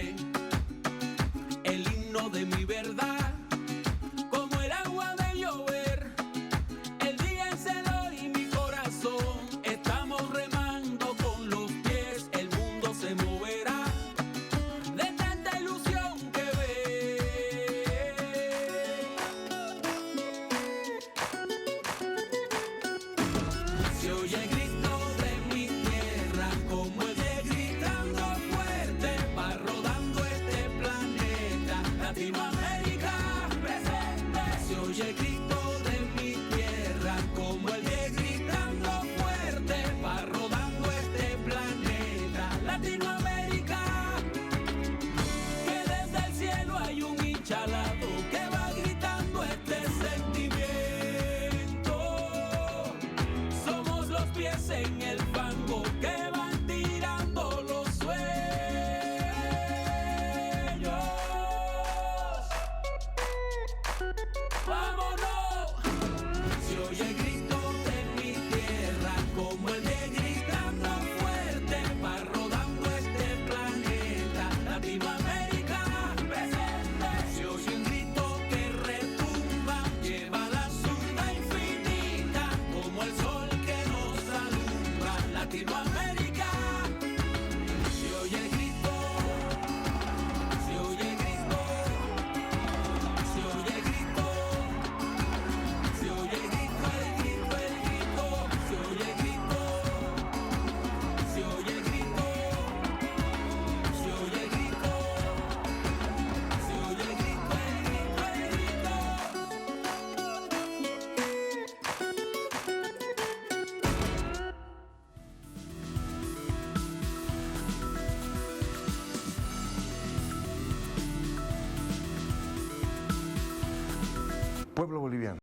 pies en el fango que van tirando los sueños. ¡Vámonos! Se oye el grito de mi tierra como el de gritando fuerte va rodando este planeta. Latinoamérica presente. Se oye un grito que retumba, lleva la zurda infinita como el sol que nos alumbra. Latinoamérica. Se oye el grito, se oye el grito, se oye el grito, se oye el grito, el grito, el grito, se oye el grito, se oye el grito, se oye el grito, se oye el grito, el grito, Pueblo boliviano.